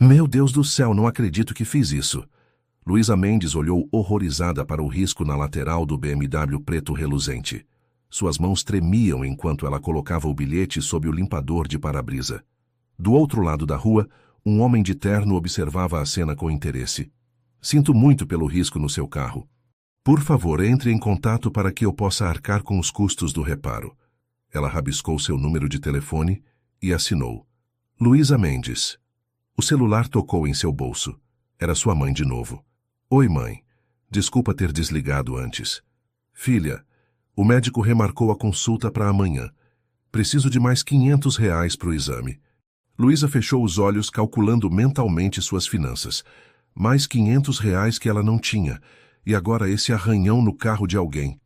Meu Deus do céu, não acredito que fiz isso. Luísa Mendes olhou horrorizada para o risco na lateral do BMW preto reluzente. Suas mãos tremiam enquanto ela colocava o bilhete sob o limpador de para-brisa. Do outro lado da rua, um homem de terno observava a cena com interesse. Sinto muito pelo risco no seu carro. Por favor, entre em contato para que eu possa arcar com os custos do reparo. Ela rabiscou seu número de telefone e assinou. Luísa Mendes. O celular tocou em seu bolso. Era sua mãe de novo. Oi, mãe. Desculpa ter desligado antes. Filha, o médico remarcou a consulta para amanhã. Preciso de mais R$ 500 para o exame. Luísa fechou os olhos calculando mentalmente suas finanças. Mais R$ 500 que ela não tinha. E agora esse arranhão no carro de alguém.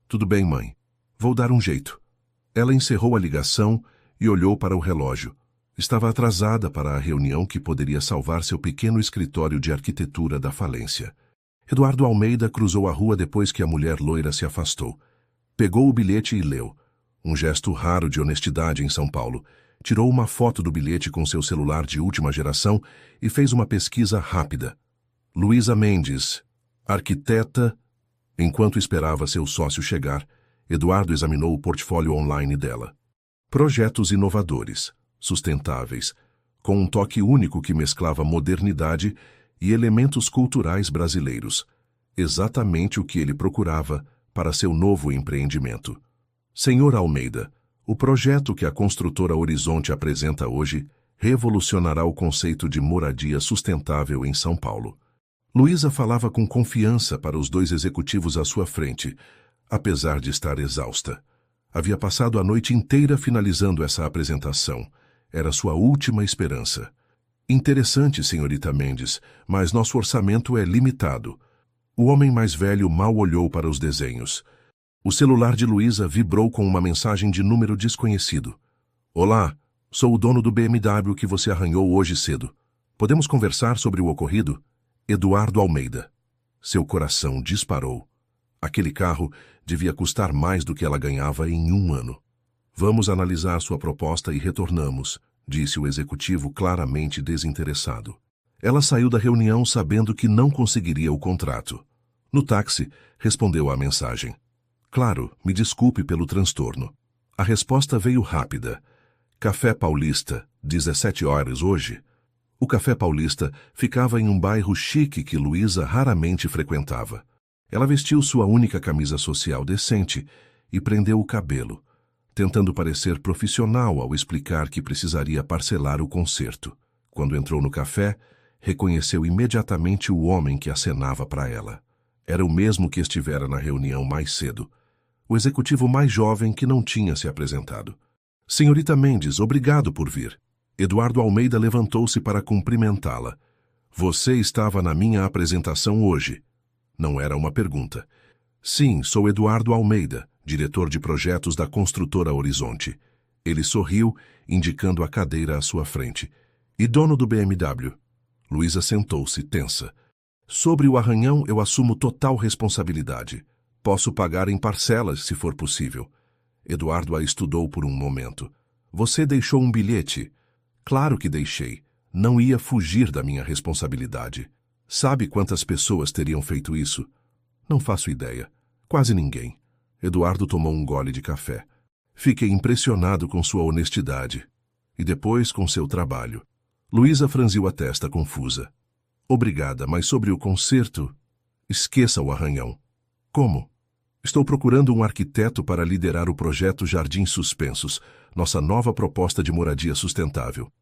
Tudo bem, mãe. Vou dar um jeito. Ela encerrou a ligação e olhou para o relógio. Estava atrasada para a reunião que poderia salvar seu pequeno escritório de arquitetura da falência. Eduardo Almeida cruzou a rua depois que a mulher loira se afastou. Pegou o bilhete e leu. Um gesto raro de honestidade em São Paulo. Tirou uma foto do bilhete com seu celular de última geração e fez uma pesquisa rápida. Luísa Mendes, arquiteta. Enquanto esperava seu sócio chegar, Eduardo examinou o portfólio online dela. Projetos inovadores, sustentáveis, com um toque único que mesclava modernidade e elementos culturais brasileiros. Exatamente o que ele procurava para seu novo empreendimento. Senhor Almeida, o projeto que a construtora Horizonte apresenta hoje revolucionará o conceito de moradia sustentável em São Paulo. Luísa falava com confiança para os dois executivos à sua frente, apesar de estar exausta. Havia passado a noite inteira finalizando essa apresentação. Era sua última esperança. Interessante, senhorita Mendes, mas nosso orçamento é limitado. O homem mais velho mal olhou para os desenhos. O celular de Luísa vibrou com uma mensagem de número desconhecido. Olá, sou o dono do BMW que você arranhou hoje cedo. Podemos conversar sobre o ocorrido? Eduardo Almeida. Seu coração disparou. Aquele carro devia custar mais do que ela ganhava em um ano. Vamos analisar sua proposta e retornamos, disse o executivo claramente desinteressado. Ela saiu da reunião sabendo que não conseguiria o contrato. No táxi, respondeu à mensagem. Claro, me desculpe pelo transtorno. A resposta veio rápida. Café Paulista, 17 horas hoje? O Café Paulista ficava em um bairro chique que Luísa raramente frequentava. Ela vestiu sua única camisa social decente e prendeu o cabelo, tentando parecer profissional ao explicar que precisaria parcelar o concerto. Quando entrou no café, reconheceu imediatamente o homem que acenava para ela. Era o mesmo que estivera na reunião mais cedo. O executivo mais jovem que não tinha se apresentado. Senhorita Mendes, obrigado por vir. Eduardo Almeida levantou-se para cumprimentá-la. Você estava na minha apresentação hoje. Não era uma pergunta. Sim, sou Eduardo Almeida, diretor de projetos da construtora Horizonte. Ele sorriu, indicando a cadeira à sua frente. E dono do BMW? Luísa sentou-se, tensa. Sobre o arranhão, eu assumo total responsabilidade. Posso pagar em parcelas, se for possível. Eduardo a estudou por um momento. Você deixou um bilhete? Claro que deixei. Não ia fugir da minha responsabilidade. Sabe quantas pessoas teriam feito isso? Não faço ideia. Quase ninguém. Eduardo tomou um gole de café. Fiquei impressionado com sua honestidade. E depois com seu trabalho. Luísa franziu a testa confusa. Obrigada, mas sobre o concerto, esqueça o arranhão. Como? Estou procurando um arquiteto para liderar o projeto Jardins Suspensos, nossa nova proposta de moradia sustentável.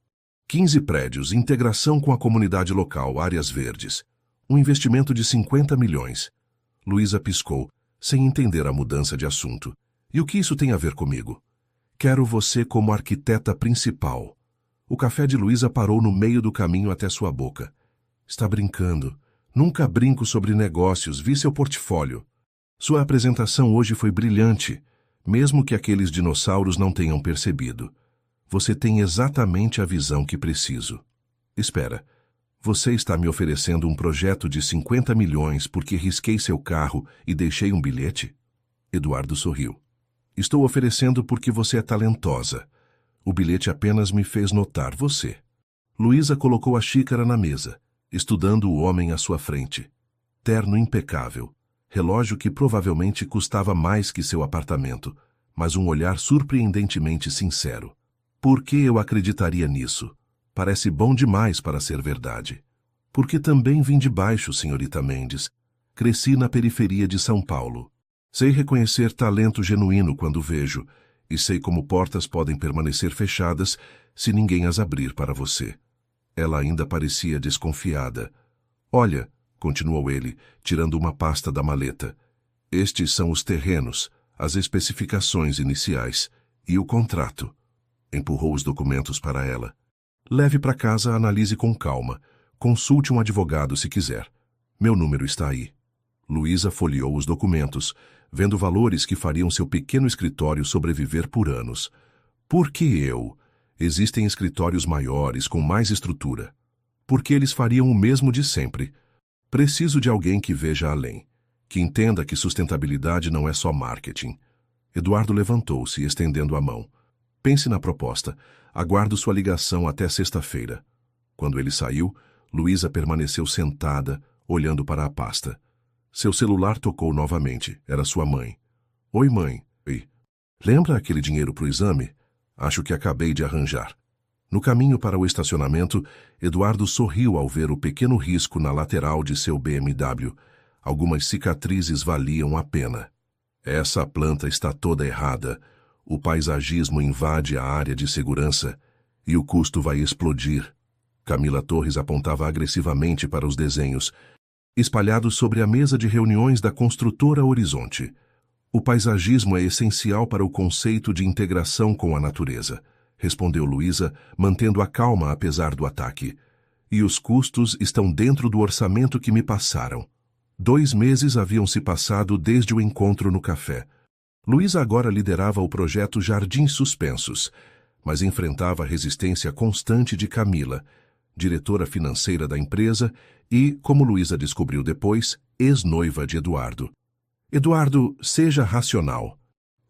15 prédios, integração com a comunidade local, áreas verdes. Um investimento de 50 milhões. Luísa piscou, sem entender a mudança de assunto. E o que isso tem a ver comigo? Quero você como arquiteta principal. O café de Luísa parou no meio do caminho até sua boca. Está brincando. Nunca brinco sobre negócios, vi seu portfólio. Sua apresentação hoje foi brilhante, mesmo que aqueles dinossauros não tenham percebido. Você tem exatamente a visão que preciso. Espera, você está me oferecendo um projeto de 50 milhões porque risquei seu carro e deixei um bilhete? Eduardo sorriu. Estou oferecendo porque você é talentosa. O bilhete apenas me fez notar você. Luísa colocou a xícara na mesa, estudando o homem à sua frente. Terno impecável, relógio que provavelmente custava mais que seu apartamento, mas um olhar surpreendentemente sincero. Por que eu acreditaria nisso? Parece bom demais para ser verdade. Porque também vim de baixo, senhorita Mendes. Cresci na periferia de São Paulo. Sei reconhecer talento genuíno quando vejo, e sei como portas podem permanecer fechadas se ninguém as abrir para você. Ela ainda parecia desconfiada. Olha, continuou ele, tirando uma pasta da maleta. Estes são os terrenos, as especificações iniciais e o contrato. Empurrou os documentos para ela. Leve para casa, analise com calma. Consulte um advogado se quiser. Meu número está aí. Luísa folheou os documentos, vendo valores que fariam seu pequeno escritório sobreviver por anos. Por que eu? Existem escritórios maiores, com mais estrutura. Porque eles fariam o mesmo de sempre. Preciso de alguém que veja além, que entenda que sustentabilidade não é só marketing. Eduardo levantou-se, estendendo a mão. Pense na proposta. Aguardo sua ligação até sexta-feira. Quando ele saiu, Luísa permaneceu sentada, olhando para a pasta. Seu celular tocou novamente. Era sua mãe. Oi, mãe. Oi. Lembra aquele dinheiro para o exame? Acho que acabei de arranjar. No caminho para o estacionamento, Eduardo sorriu ao ver o pequeno risco na lateral de seu BMW. Algumas cicatrizes valiam a pena. Essa planta está toda errada. O paisagismo invade a área de segurança e o custo vai explodir. Camila Torres apontava agressivamente para os desenhos, espalhados sobre a mesa de reuniões da construtora Horizonte. O paisagismo é essencial para o conceito de integração com a natureza, respondeu Luísa, mantendo a calma apesar do ataque. E os custos estão dentro do orçamento que me passaram. 2 meses haviam se passado desde o encontro no café. Luísa agora liderava o projeto Jardins Suspensos, mas enfrentava a resistência constante de Camila, diretora financeira da empresa e, como Luísa descobriu depois, ex-noiva de Eduardo. Eduardo, seja racional.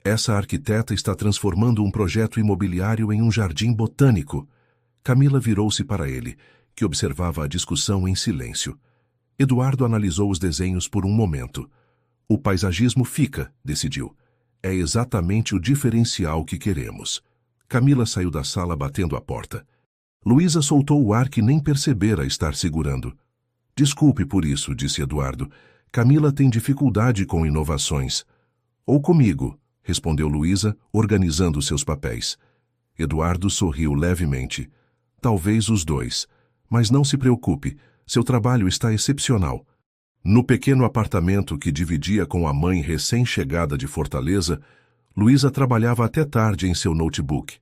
Essa arquiteta está transformando um projeto imobiliário em um jardim botânico. Camila virou-se para ele, que observava a discussão em silêncio. Eduardo analisou os desenhos por um momento. O paisagismo fica, decidiu. É exatamente o diferencial que queremos. Camila saiu da sala batendo a porta. Luísa soltou o ar que nem percebera estar segurando. Desculpe por isso, disse Eduardo. Camila tem dificuldade com inovações. Ou comigo, respondeu Luísa, organizando seus papéis. Eduardo sorriu levemente. Talvez os dois. Mas não se preocupe, seu trabalho está excepcional. No pequeno apartamento que dividia com a mãe recém-chegada de Fortaleza, Luísa trabalhava até tarde em seu notebook.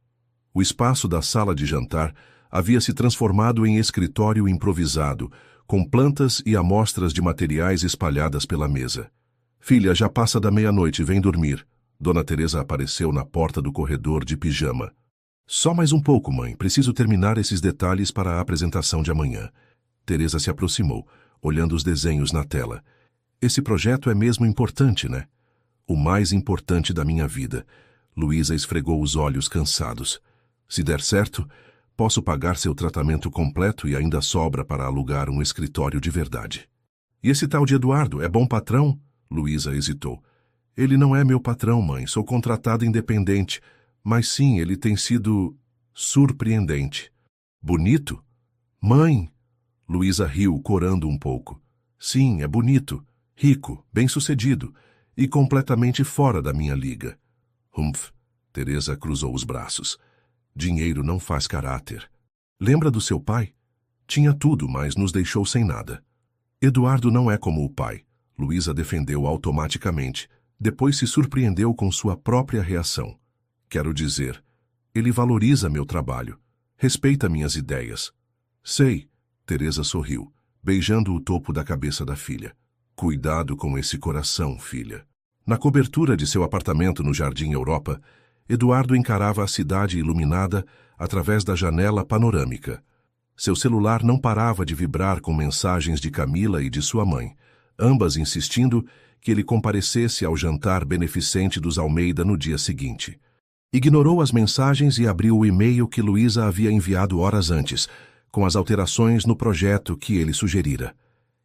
O espaço da sala de jantar havia se transformado em escritório improvisado, com plantas e amostras de materiais espalhadas pela mesa. Filha, já passa da meia-noite, vem dormir. Dona Teresa apareceu na porta do corredor de pijama. Só mais um pouco, mãe. Preciso terminar esses detalhes para a apresentação de amanhã. Teresa se aproximou, olhando os desenhos na tela. Esse projeto é mesmo importante, né? O mais importante da minha vida. Luísa esfregou os olhos cansados. Se der certo, posso pagar seu tratamento completo e ainda sobra para alugar um escritório de verdade. E esse tal de Eduardo é bom patrão? Luísa hesitou. Ele não é meu patrão, mãe. Sou contratada independente. Mas sim, ele tem sido surpreendente. Bonito? Mãe! Luísa riu, corando um pouco. Sim, é bonito, rico, bem-sucedido e completamente fora da minha liga. Humph! Teresa cruzou os braços. Dinheiro não faz caráter. Lembra do seu pai? Tinha tudo, mas nos deixou sem nada. Eduardo não é como o pai. Luísa defendeu automaticamente. Depois se surpreendeu com sua própria reação. Quero dizer, ele valoriza meu trabalho. Respeita minhas ideias. Sei. Teresa sorriu, beijando o topo da cabeça da filha. Cuidado com esse coração, filha. Na cobertura de seu apartamento no Jardim Europa, Eduardo encarava a cidade iluminada através da janela panorâmica. Seu celular não parava de vibrar com mensagens de Camila e de sua mãe, ambas insistindo que ele comparecesse ao jantar beneficente dos Almeida no dia seguinte. Ignorou as mensagens e abriu o e-mail que Luísa havia enviado horas antes, com as alterações no projeto que ele sugerira.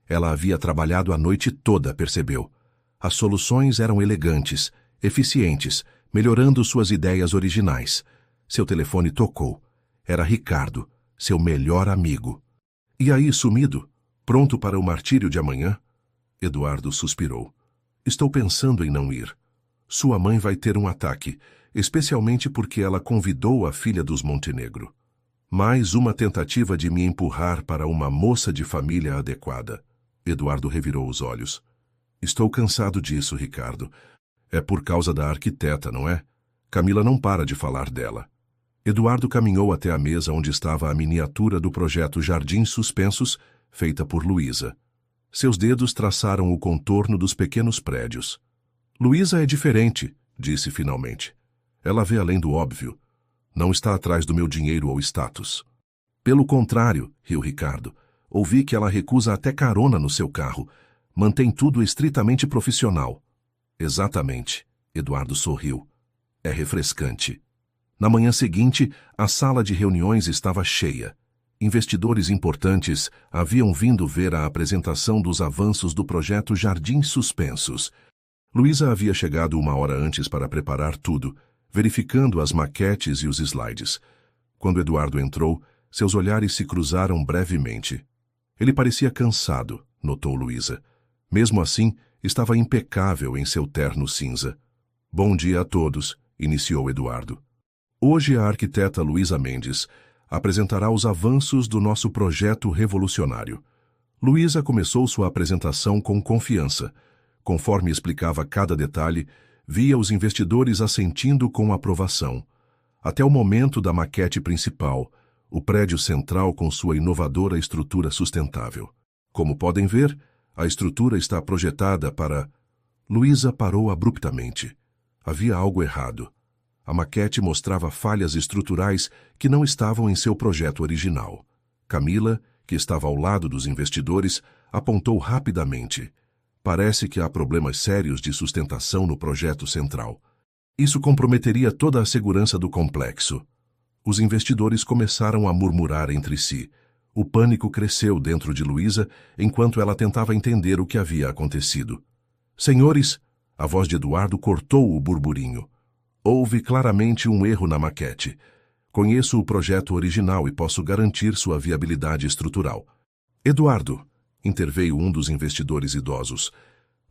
Ela havia trabalhado a noite toda, percebeu. As soluções eram elegantes, eficientes, melhorando suas ideias originais. Seu telefone tocou. Era Ricardo, seu melhor amigo. E aí, sumido? Pronto para o martírio de amanhã? Eduardo suspirou. Estou pensando em não ir. Sua mãe vai ter um ataque, especialmente porque ela convidou a filha dos Montenegro. Mais uma tentativa de me empurrar para uma moça de família adequada. Eduardo revirou os olhos. Estou cansado disso, Ricardo. É por causa da arquiteta, não é? Camila não para de falar dela. Eduardo caminhou até a mesa onde estava a miniatura do projeto Jardins Suspensos, feita por Luísa. Seus dedos traçaram o contorno dos pequenos prédios. Luísa é diferente, disse finalmente. Ela vê além do óbvio. Não está atrás do meu dinheiro ou status. Pelo contrário, riu Ricardo, ouvi que ela recusa até carona no seu carro. Mantém tudo estritamente profissional. Exatamente, Eduardo sorriu. É refrescante. Na manhã seguinte, a sala de reuniões estava cheia. Investidores importantes haviam vindo ver a apresentação dos avanços do projeto Jardins Suspensos. Luísa havia chegado uma hora antes para preparar tudo, verificando as maquetes e os slides. Quando Eduardo entrou, seus olhares se cruzaram brevemente. Ele parecia cansado, notou Luísa. Mesmo assim, estava impecável em seu terno cinza. Bom dia a todos, iniciou Eduardo. Hoje a arquiteta Luísa Mendes apresentará os avanços do nosso projeto revolucionário. Luísa começou sua apresentação com confiança. Conforme explicava cada detalhe, via os investidores assentindo com aprovação. Até o momento da maquete principal, o prédio central com sua inovadora estrutura sustentável. Como podem ver, a estrutura está projetada para... Luísa parou abruptamente. Havia algo errado. A maquete mostrava falhas estruturais que não estavam em seu projeto original. Camila, que estava ao lado dos investidores, apontou rapidamente. Parece que há problemas sérios de sustentação no projeto central. Isso comprometeria toda a segurança do complexo. Os investidores começaram a murmurar entre si. O pânico cresceu dentro de Luísa enquanto ela tentava entender o que havia acontecido. Senhores, a voz de Eduardo cortou o burburinho. Houve claramente um erro na maquete. Conheço o projeto original e posso garantir sua viabilidade estrutural. Eduardo, interveio um dos investidores idosos,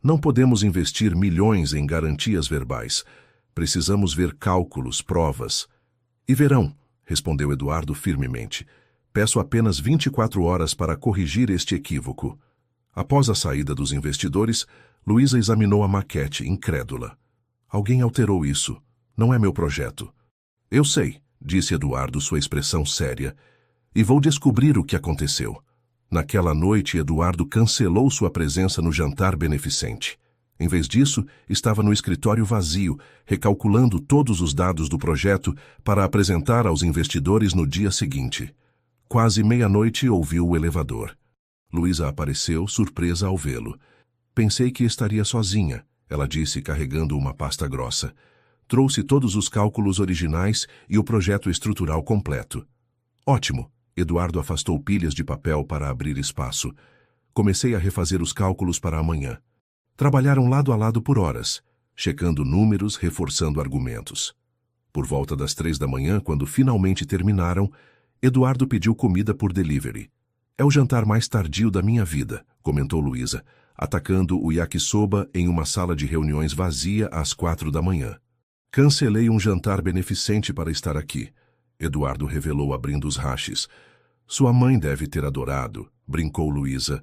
não podemos investir milhões em garantias verbais. Precisamos ver cálculos, provas. E verão, respondeu Eduardo firmemente. Peço apenas 24 horas para corrigir este equívoco. Após a saída dos investidores, Luísa examinou a maquete, incrédula. Alguém alterou isso. Não é meu projeto. Eu sei, disse Eduardo, sua expressão séria, e vou descobrir o que aconteceu. Naquela noite, Eduardo cancelou sua presença no jantar beneficente. Em vez disso, estava no escritório vazio, recalculando todos os dados do projeto para apresentar aos investidores no dia seguinte. Quase meia-noite ouviu o elevador. Luísa apareceu, surpresa ao vê-lo. Pensei que estaria sozinha, ela disse, carregando uma pasta grossa. Trouxe todos os cálculos originais e o projeto estrutural completo. Ótimo! Eduardo afastou pilhas de papel para abrir espaço. Comecei a refazer os cálculos para amanhã. Trabalharam lado a lado por horas, checando números, reforçando argumentos. Por volta das 3 da manhã, quando finalmente terminaram, Eduardo pediu comida por delivery. É o jantar mais tardio da minha vida, comentou Luísa, atacando o yakisoba em uma sala de reuniões vazia às 4 da manhã. Cancelei um jantar beneficente para estar aqui, Eduardo revelou abrindo os hashes. Sua mãe deve ter adorado, brincou Luísa.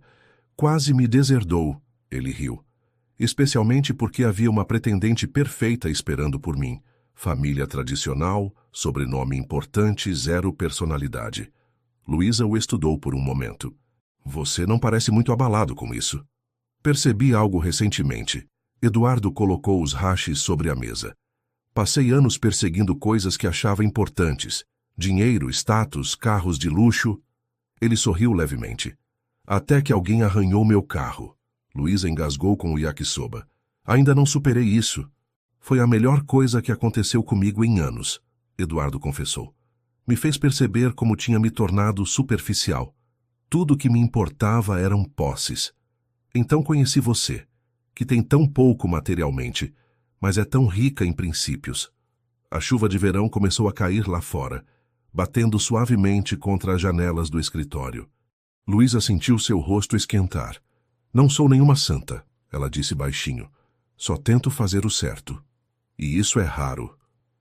Quase me deserdou, ele riu. Especialmente porque havia uma pretendente perfeita esperando por mim. Família tradicional, sobrenome importante, zero personalidade. Luísa o estudou por um momento. Você não parece muito abalado com isso. Percebi algo recentemente. Eduardo colocou os hashes sobre a mesa. Passei anos perseguindo coisas que achava importantes. Dinheiro, status, carros de luxo. Ele sorriu levemente. Até que alguém arranhou meu carro. Luísa engasgou com o yakisoba. Ainda não superei isso. Foi a melhor coisa que aconteceu comigo em anos, Eduardo confessou. Me fez perceber como tinha me tornado superficial. Tudo o que me importava eram posses. Então conheci você, que tem tão pouco materialmente, mas é tão rica em princípios. A chuva de verão começou a cair lá fora, batendo suavemente contra as janelas do escritório. Luísa sentiu seu rosto esquentar. Não sou nenhuma santa, ela disse baixinho. Só tento fazer o certo. E isso é raro.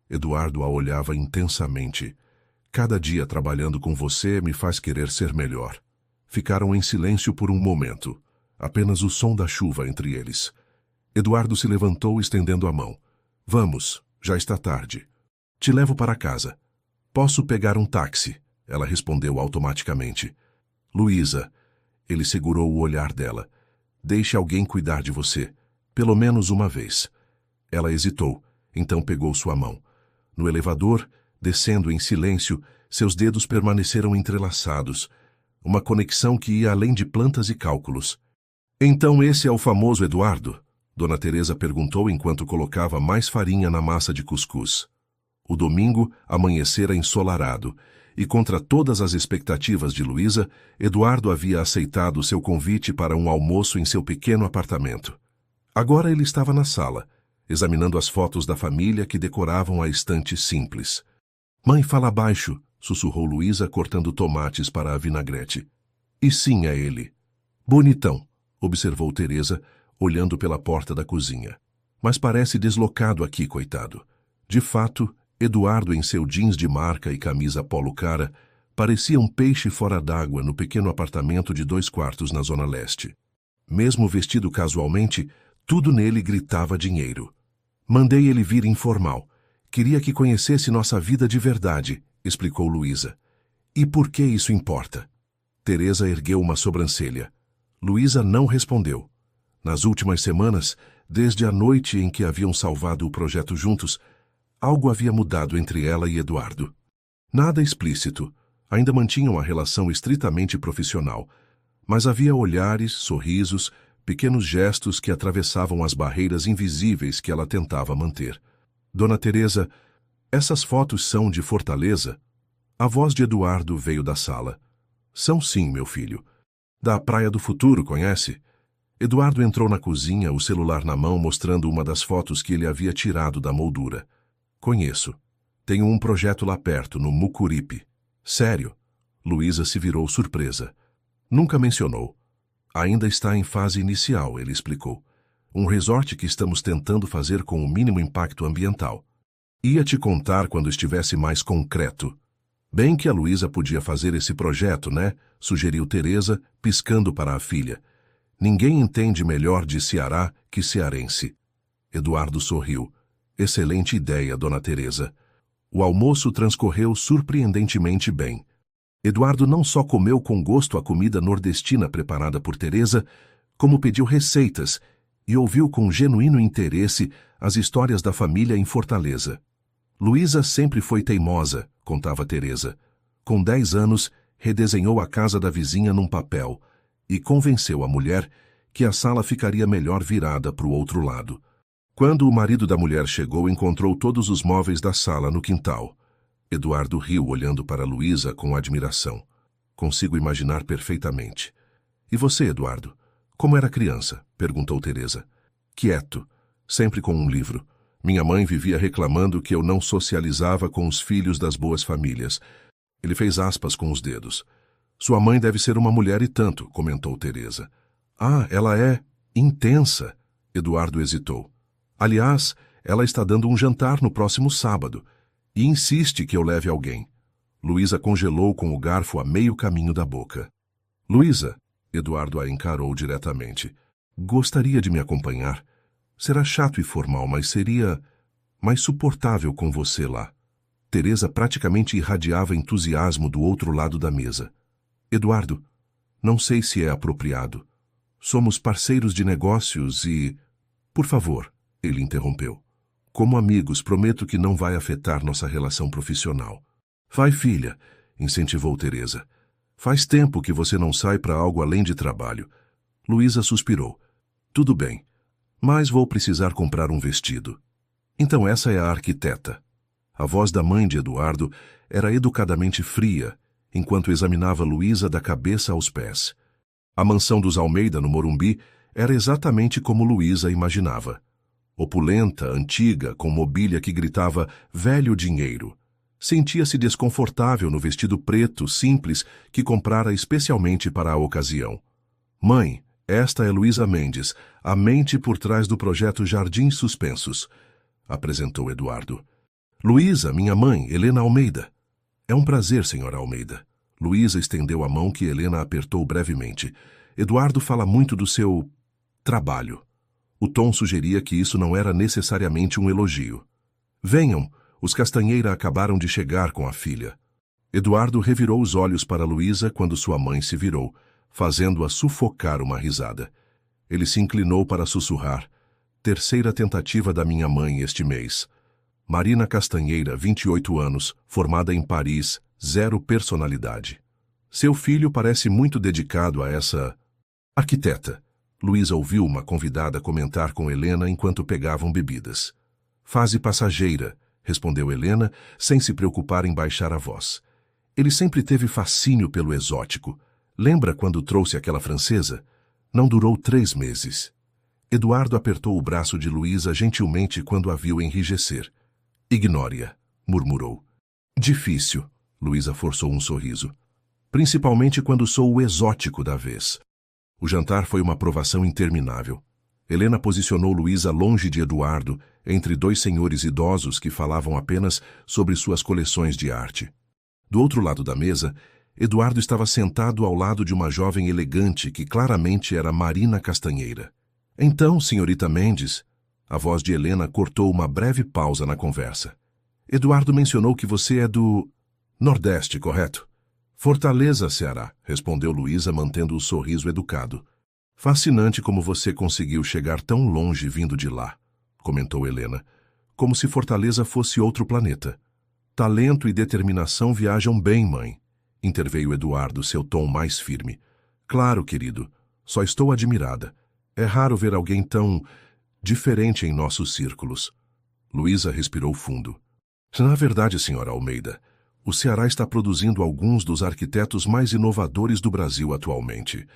Eduardo a olhava intensamente. Cada dia trabalhando com você me faz querer ser melhor. Ficaram em silêncio por um momento. Apenas o som da chuva entre eles. Eduardo se levantou estendendo a mão. Vamos, já está tarde. Te levo para casa. Posso pegar um táxi? Ela respondeu automaticamente. Luísa. Ele segurou o olhar dela. Deixe alguém cuidar de você. Pelo menos uma vez. Ela hesitou, então pegou sua mão. No elevador, descendo em silêncio, seus dedos permaneceram entrelaçados. Uma conexão que ia além de plantas e cálculos. Então esse é o famoso Eduardo? Dona Teresa perguntou enquanto colocava mais farinha na massa de cuscuz. O domingo amanhecera ensolarado, e contra todas as expectativas de Luísa, Eduardo havia aceitado seu convite para um almoço em seu pequeno apartamento. Agora ele estava na sala, examinando as fotos da família que decoravam a estante simples. Mãe, fala baixo, sussurrou Luísa, cortando tomates para a vinagrete. E sim, é ele. Bonitão, observou Teresa, olhando pela porta da cozinha. Mas parece deslocado aqui, coitado. De fato, Eduardo, em seu jeans de marca e camisa polo cara, parecia um peixe fora d'água no pequeno apartamento de 2 quartos na Zona Leste. Mesmo vestido casualmente, tudo nele gritava dinheiro. Mandei ele vir informal. Queria que conhecesse nossa vida de verdade, explicou Luísa. E por que isso importa? Teresa ergueu uma sobrancelha. Luísa não respondeu. Nas últimas semanas, desde a noite em que haviam salvado o projeto juntos, algo havia mudado entre ela e Eduardo. Nada explícito, ainda mantinham a relação estritamente profissional, mas havia olhares, sorrisos, pequenos gestos que atravessavam as barreiras invisíveis que ela tentava manter. Dona Teresa, essas fotos são de Fortaleza? A voz de Eduardo veio da sala. São sim, meu filho. Da Praia do Futuro, conhece? Eduardo entrou na cozinha, o celular na mão, mostrando uma das fotos que ele havia tirado da moldura. Conheço. Tenho um projeto lá perto, no Mucuripe. Sério? Luísa se virou surpresa. Nunca mencionou. Ainda está em fase inicial, ele explicou. Um resort que estamos tentando fazer com o mínimo impacto ambiental. Ia te contar quando estivesse mais concreto. Bem que a Luísa podia fazer esse projeto, né? Sugeriu Teresa, piscando para a filha. Ninguém entende melhor de Ceará que cearense. Eduardo sorriu. Excelente ideia, Dona Teresa. O almoço transcorreu surpreendentemente bem. Eduardo não só comeu com gosto a comida nordestina preparada por Teresa, como pediu receitas e ouviu com genuíno interesse as histórias da família em Fortaleza. Luísa sempre foi teimosa, contava Teresa. Com 10 anos, redesenhou a casa da vizinha num papel e convenceu a mulher que a sala ficaria melhor virada para o outro lado. Quando o marido da mulher chegou, encontrou todos os móveis da sala no quintal. Eduardo riu, olhando para Luísa com admiração. Consigo imaginar perfeitamente. E você, Eduardo? Como era criança? Perguntou Teresa. Quieto, sempre com um livro. Minha mãe vivia reclamando que eu não socializava com os filhos das boas famílias. Ele fez aspas com os dedos. Sua mãe deve ser uma mulher e tanto, comentou Teresa. Ah, ela é intensa. Eduardo hesitou. Aliás, ela está dando um jantar no próximo sábado e insiste que eu leve alguém. Luísa congelou com o garfo a meio caminho da boca. Luísa, Eduardo a encarou diretamente. Gostaria de me acompanhar. Será chato e formal, mas seria mais suportável com você lá. Teresa praticamente irradiava entusiasmo do outro lado da mesa. Eduardo, não sei se é apropriado. Somos parceiros de negócios e... Por favor, ele interrompeu. Como amigos, prometo que não vai afetar nossa relação profissional. Vai, filha, incentivou Teresa. Faz tempo que você não sai para algo além de trabalho. Luísa suspirou. Tudo bem, mas vou precisar comprar um vestido. Então essa é a arquiteta. A voz da mãe de Eduardo era educadamente fria, enquanto examinava Luísa da cabeça aos pés. A mansão dos Almeida, no Morumbi, era exatamente como Luísa imaginava. Opulenta, antiga, com mobília que gritava velho dinheiro. Sentia-se desconfortável no vestido preto, simples, que comprara especialmente para a ocasião. Mãe, esta é Luísa Mendes, a mente por trás do projeto Jardins Suspensos, apresentou Eduardo. Luísa, minha mãe, Helena Almeida. É um prazer, senhora Almeida. Luísa estendeu a mão que Helena apertou brevemente. Eduardo fala muito do seu trabalho. O tom sugeria que isso não era necessariamente um elogio. Venham, os Castanheira acabaram de chegar com a filha. Eduardo revirou os olhos para Luísa quando sua mãe se virou, fazendo-a sufocar uma risada. Ele se inclinou para sussurrar. Terceira tentativa da minha mãe este mês. Marina Castanheira, 28 anos, formada em Paris, zero personalidade. Seu filho parece muito dedicado a essa arquiteta. Luísa ouviu uma convidada comentar com Helena enquanto pegavam bebidas. Fase passageira, respondeu Helena, sem se preocupar em baixar a voz. Ele sempre teve fascínio pelo exótico. Lembra quando trouxe aquela francesa? Não durou 3 meses. Eduardo apertou o braço de Luísa gentilmente quando a viu enrijecer. Ignore-a, murmurou. Difícil, Luísa forçou um sorriso. Principalmente quando sou o exótico da vez. O jantar foi uma provação interminável. Helena posicionou Luísa longe de Eduardo, entre 2 senhores idosos que falavam apenas sobre suas coleções de arte. Do outro lado da mesa, Eduardo estava sentado ao lado de uma jovem elegante que claramente era Marina Castanheira. Então, senhorita Mendes, a voz de Helena cortou uma breve pausa na conversa. Eduardo mencionou que você é do Nordeste, correto? Fortaleza, Ceará, respondeu Luísa, mantendo o sorriso educado. Fascinante como você conseguiu chegar tão longe vindo de lá, comentou Helena, como se Fortaleza fosse outro planeta. Talento e determinação viajam bem, mãe, interveio Eduardo, seu tom mais firme. Claro, querido, só estou admirada. É raro ver alguém tão diferente em nossos círculos. Luísa respirou fundo. Na verdade, senhora Almeida, o Ceará está produzindo alguns dos arquitetos mais inovadores do Brasil atualmente.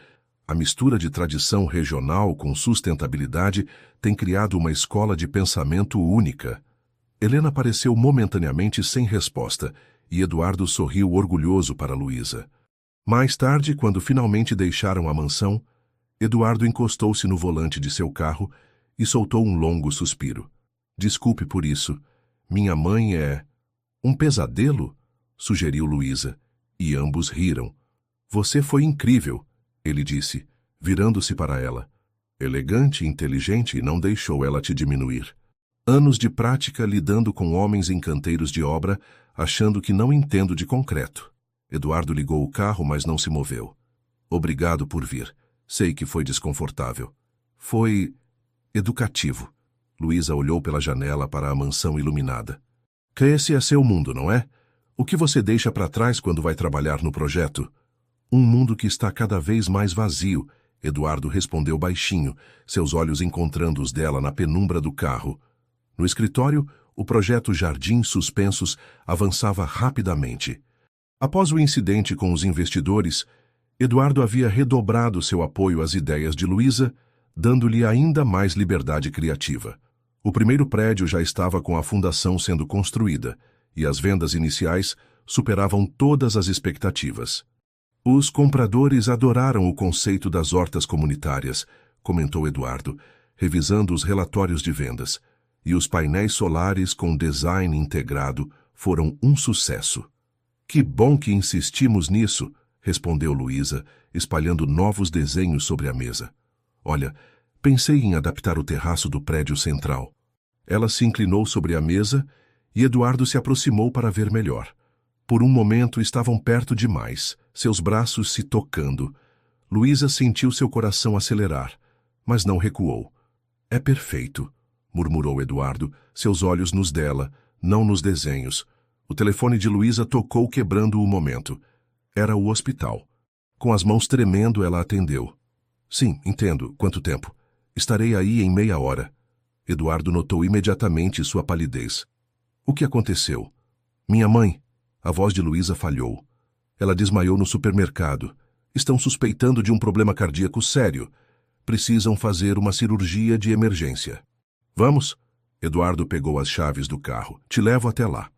A mistura de tradição regional com sustentabilidade tem criado uma escola de pensamento única. Helena pareceu momentaneamente sem resposta, e Eduardo sorriu orgulhoso para Luísa. Mais tarde, quando finalmente deixaram a mansão, Eduardo encostou-se no volante de seu carro e soltou um longo suspiro. Desculpe por isso. Minha mãe é um pesadelo? Sugeriu Luísa, e ambos riram. Você foi incrível, ele disse, virando-se para ela. Elegante e inteligente, e não deixou ela te diminuir. Anos de prática lidando com homens em canteiros de obra, achando que não entendo de concreto. Eduardo ligou o carro, mas não se moveu. Obrigado por vir. Sei que foi desconfortável. Foi educativo. Luísa olhou pela janela para a mansão iluminada. Que esse é seu mundo, não é? O que você deixa para trás quando vai trabalhar no projeto? Um mundo que está cada vez mais vazio, Eduardo respondeu baixinho, seus olhos encontrando os dela na penumbra do carro. No escritório, o projeto Jardins Suspensos avançava rapidamente. Após o incidente com os investidores, Eduardo havia redobrado seu apoio às ideias de Luísa, dando-lhe ainda mais liberdade criativa. O primeiro prédio já estava com a fundação sendo construída, e as vendas iniciais superavam todas as expectativas. Os compradores adoraram o conceito das hortas comunitárias, comentou Eduardo, revisando os relatórios de vendas, e os painéis solares com design integrado foram um sucesso. Que bom que insistimos nisso, respondeu Luísa, espalhando novos desenhos sobre a mesa. Olha, pensei em adaptar o terraço do prédio central. Ela se inclinou sobre a mesa e Eduardo se aproximou para ver melhor. Por um momento estavam perto demais, seus braços se tocando. Luísa sentiu seu coração acelerar, mas não recuou. É perfeito, murmurou Eduardo, seus olhos nos dela, não nos desenhos. O telefone de Luísa tocou quebrando o momento. Era o hospital. Com as mãos tremendo, ela atendeu. Sim, entendo. Quanto tempo? Estarei aí em meia hora. Eduardo notou imediatamente sua palidez. O que aconteceu? Minha mãe. A voz de Luísa falhou. Ela desmaiou no supermercado. Estão suspeitando de um problema cardíaco sério. Precisam fazer uma cirurgia de emergência. Vamos? Eduardo pegou as chaves do carro. Te levo até lá.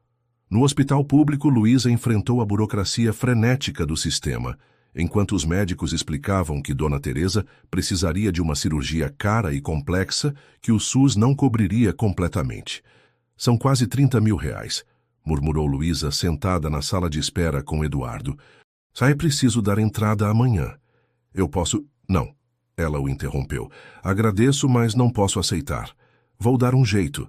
No hospital público, Luísa enfrentou a burocracia frenética do sistema, enquanto os médicos explicavam que Dona Teresa precisaria de uma cirurgia cara e complexa que o SUS não cobriria completamente. São quase 30 mil reais, murmurou Luísa sentada na sala de espera com Eduardo. É preciso dar entrada amanhã. Eu posso... Não, ela o interrompeu. Agradeço, mas não posso aceitar. Vou dar um jeito.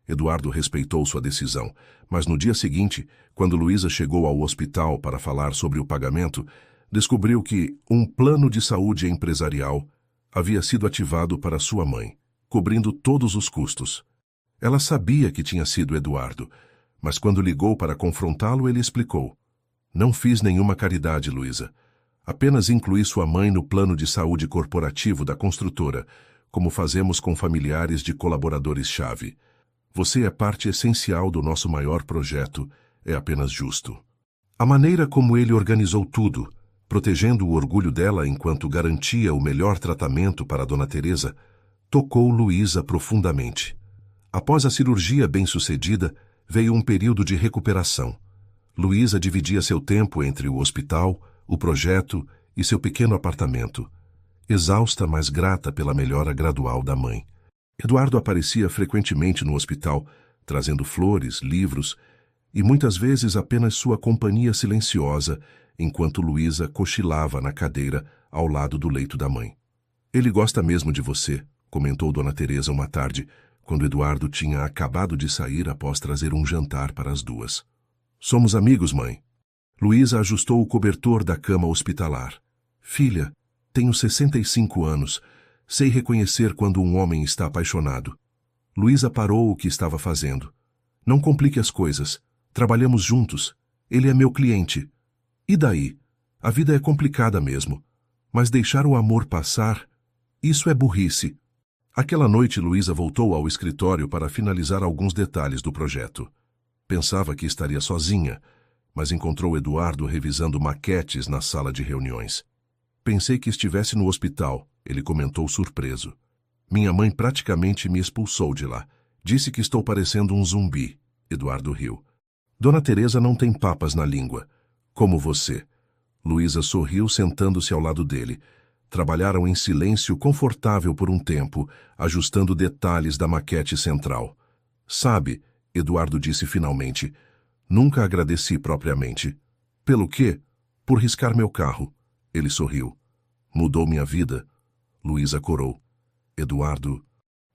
Eduardo respeitou sua decisão, mas no dia seguinte, quando Luísa chegou ao hospital para falar sobre o pagamento, descobriu que um plano de saúde empresarial havia sido ativado para sua mãe, cobrindo todos os custos. Ela sabia que tinha sido Eduardo, mas quando ligou para confrontá-lo, ele explicou. Não fiz nenhuma caridade, Luísa. Apenas incluí sua mãe no plano de saúde corporativo da construtora, como fazemos com familiares de colaboradores-chave. Você é parte essencial do nosso maior projeto, é apenas justo. A maneira como ele organizou tudo, protegendo o orgulho dela enquanto garantia o melhor tratamento para Dona Teresa, tocou Luísa profundamente. Após a cirurgia bem-sucedida, veio um período de recuperação. Luísa dividia seu tempo entre o hospital, o projeto e seu pequeno apartamento, exausta, mas grata pela melhora gradual da mãe. Eduardo aparecia frequentemente no hospital, trazendo flores, livros e muitas vezes apenas sua companhia silenciosa, enquanto Luísa cochilava na cadeira ao lado do leito da mãe. Ele gosta mesmo de você, comentou Dona Teresa uma tarde, quando Eduardo tinha acabado de sair após trazer um jantar para as duas. Somos amigos, mãe. Luísa ajustou o cobertor da cama hospitalar. Filha, tenho 65 anos. Sei reconhecer quando um homem está apaixonado. Luísa parou o que estava fazendo. Não complique as coisas. Trabalhamos juntos. Ele é meu cliente. E daí? A vida é complicada mesmo. Mas deixar o amor passar, isso é burrice. Aquela noite, Luísa voltou ao escritório para finalizar alguns detalhes do projeto. Pensava que estaria sozinha, mas encontrou Eduardo revisando maquetes na sala de reuniões. Pensei que estivesse no hospital, ele comentou surpreso. Minha mãe praticamente me expulsou de lá. Disse que estou parecendo um zumbi. Eduardo riu. Dona Teresa não tem papas na língua. Como você. Luísa sorriu sentando-se ao lado dele. Trabalharam em silêncio confortável por um tempo, ajustando detalhes da maquete central. Sabe, Eduardo disse finalmente, nunca agradeci propriamente. Pelo quê? Por riscar meu carro. Ele sorriu. Mudou minha vida. Luísa corou. Eduardo.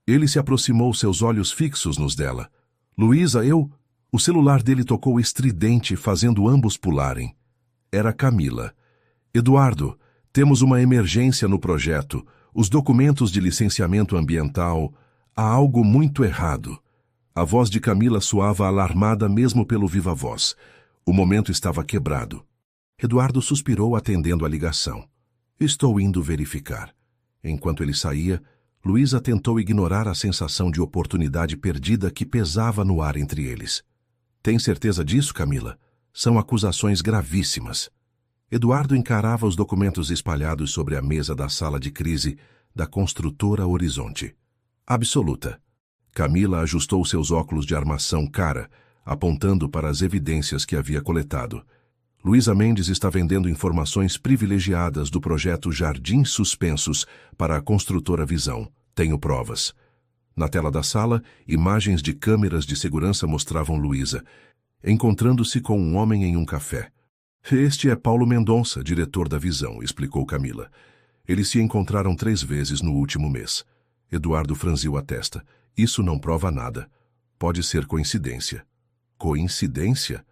Ele se aproximou, seus olhos fixos nos dela. Luísa, eu... O celular dele tocou estridente, fazendo ambos pularem. Era Camila. Eduardo, temos uma emergência no projeto. Os documentos de licenciamento ambiental... Há algo muito errado. A voz de Camila soava alarmada mesmo pelo viva-voz. O momento estava quebrado. Eduardo suspirou atendendo a ligação. Estou indo verificar. Enquanto ele saía, Luísa tentou ignorar a sensação de oportunidade perdida que pesava no ar entre eles. Tem certeza disso, Camila? São acusações gravíssimas. Eduardo encarava os documentos espalhados sobre a mesa da sala de crise da construtora Horizonte. Absoluta. Camila ajustou seus óculos de armação cara, apontando para as evidências que havia coletado. Luísa Mendes está vendendo informações privilegiadas do projeto Jardins Suspensos para a construtora Visão. Tenho provas. Na tela da sala, imagens de câmeras de segurança mostravam Luísa, encontrando-se com um homem em um café. Este é Paulo Mendonça, diretor da Visão, explicou Camila. Eles se encontraram 3 vezes no último mês. Eduardo franziu a testa. Isso não prova nada. Pode ser coincidência. Coincidência?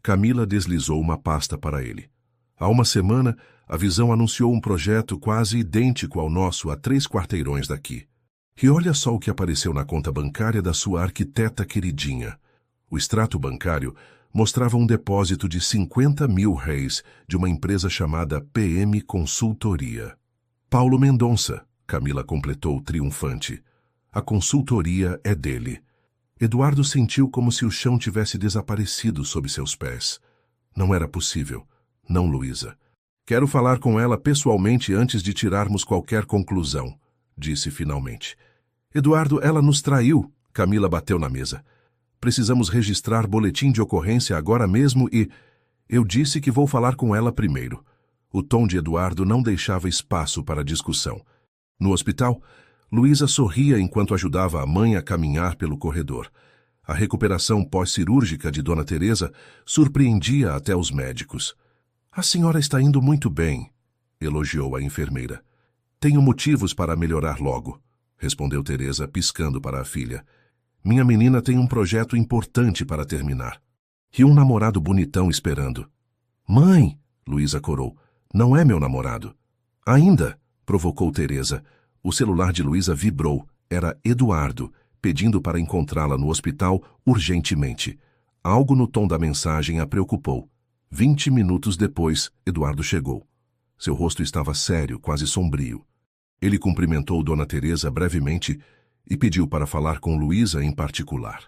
Camila deslizou uma pasta para ele. Há uma semana, a Visão anunciou um projeto quase idêntico ao nosso a 3 quarteirões daqui. E olha só o que apareceu na conta bancária da sua arquiteta queridinha. O extrato bancário mostrava um depósito de 50 mil réis de uma empresa chamada PM Consultoria. Paulo Mendonça, Camila completou triunfante. A consultoria é dele. Eduardo sentiu como se o chão tivesse desaparecido sob seus pés. Não era possível. Não, Luísa. Quero falar com ela pessoalmente antes de tirarmos qualquer conclusão, disse finalmente. Eduardo, ela nos traiu. Camila bateu na mesa. Precisamos registrar boletim de ocorrência agora mesmo e... Eu disse que vou falar com ela primeiro. O tom de Eduardo não deixava espaço para discussão. No hospital, Luísa sorria enquanto ajudava a mãe a caminhar pelo corredor. A recuperação pós-cirúrgica de Dona Teresa surpreendia até os médicos. A senhora está indo muito bem, elogiou a enfermeira. Tenho motivos para melhorar logo, respondeu Teresa, piscando para a filha. Minha menina tem um projeto importante para terminar. E um namorado bonitão esperando. Mãe, Luísa corou, não é meu namorado. Ainda, provocou Teresa. O celular de Luísa vibrou. Era Eduardo, pedindo para encontrá-la no hospital urgentemente. Algo no tom da mensagem a preocupou. 20 minutos depois, Eduardo chegou. Seu rosto estava sério, quase sombrio. Ele cumprimentou Dona Teresa brevemente e pediu para falar com Luísa em particular.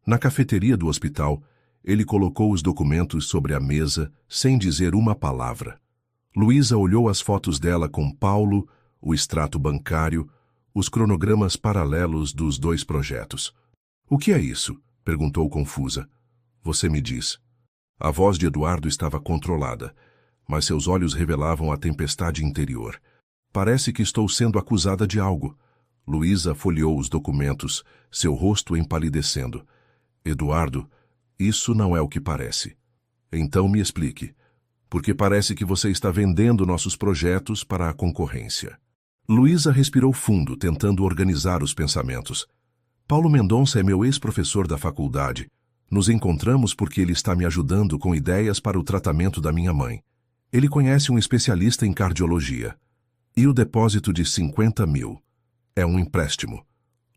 Na cafeteria do hospital, ele colocou os documentos sobre a mesa sem dizer uma palavra. Luísa olhou as fotos dela com Paulo, o extrato bancário, os cronogramas paralelos dos 2 projetos. O que é isso? Perguntou confusa. Você me diz. A voz de Eduardo estava controlada, mas seus olhos revelavam a tempestade interior. Parece que estou sendo acusada de algo. Luísa folheou os documentos, seu rosto empalidecendo. Eduardo, isso não é o que parece. Então me explique. Porque parece que você está vendendo nossos projetos para a concorrência. Luísa respirou fundo, tentando organizar os pensamentos. Paulo Mendonça é meu ex-professor da faculdade. Nos encontramos porque ele está me ajudando com ideias para o tratamento da minha mãe. Ele conhece um especialista em cardiologia. E o depósito de 50 mil. É um empréstimo.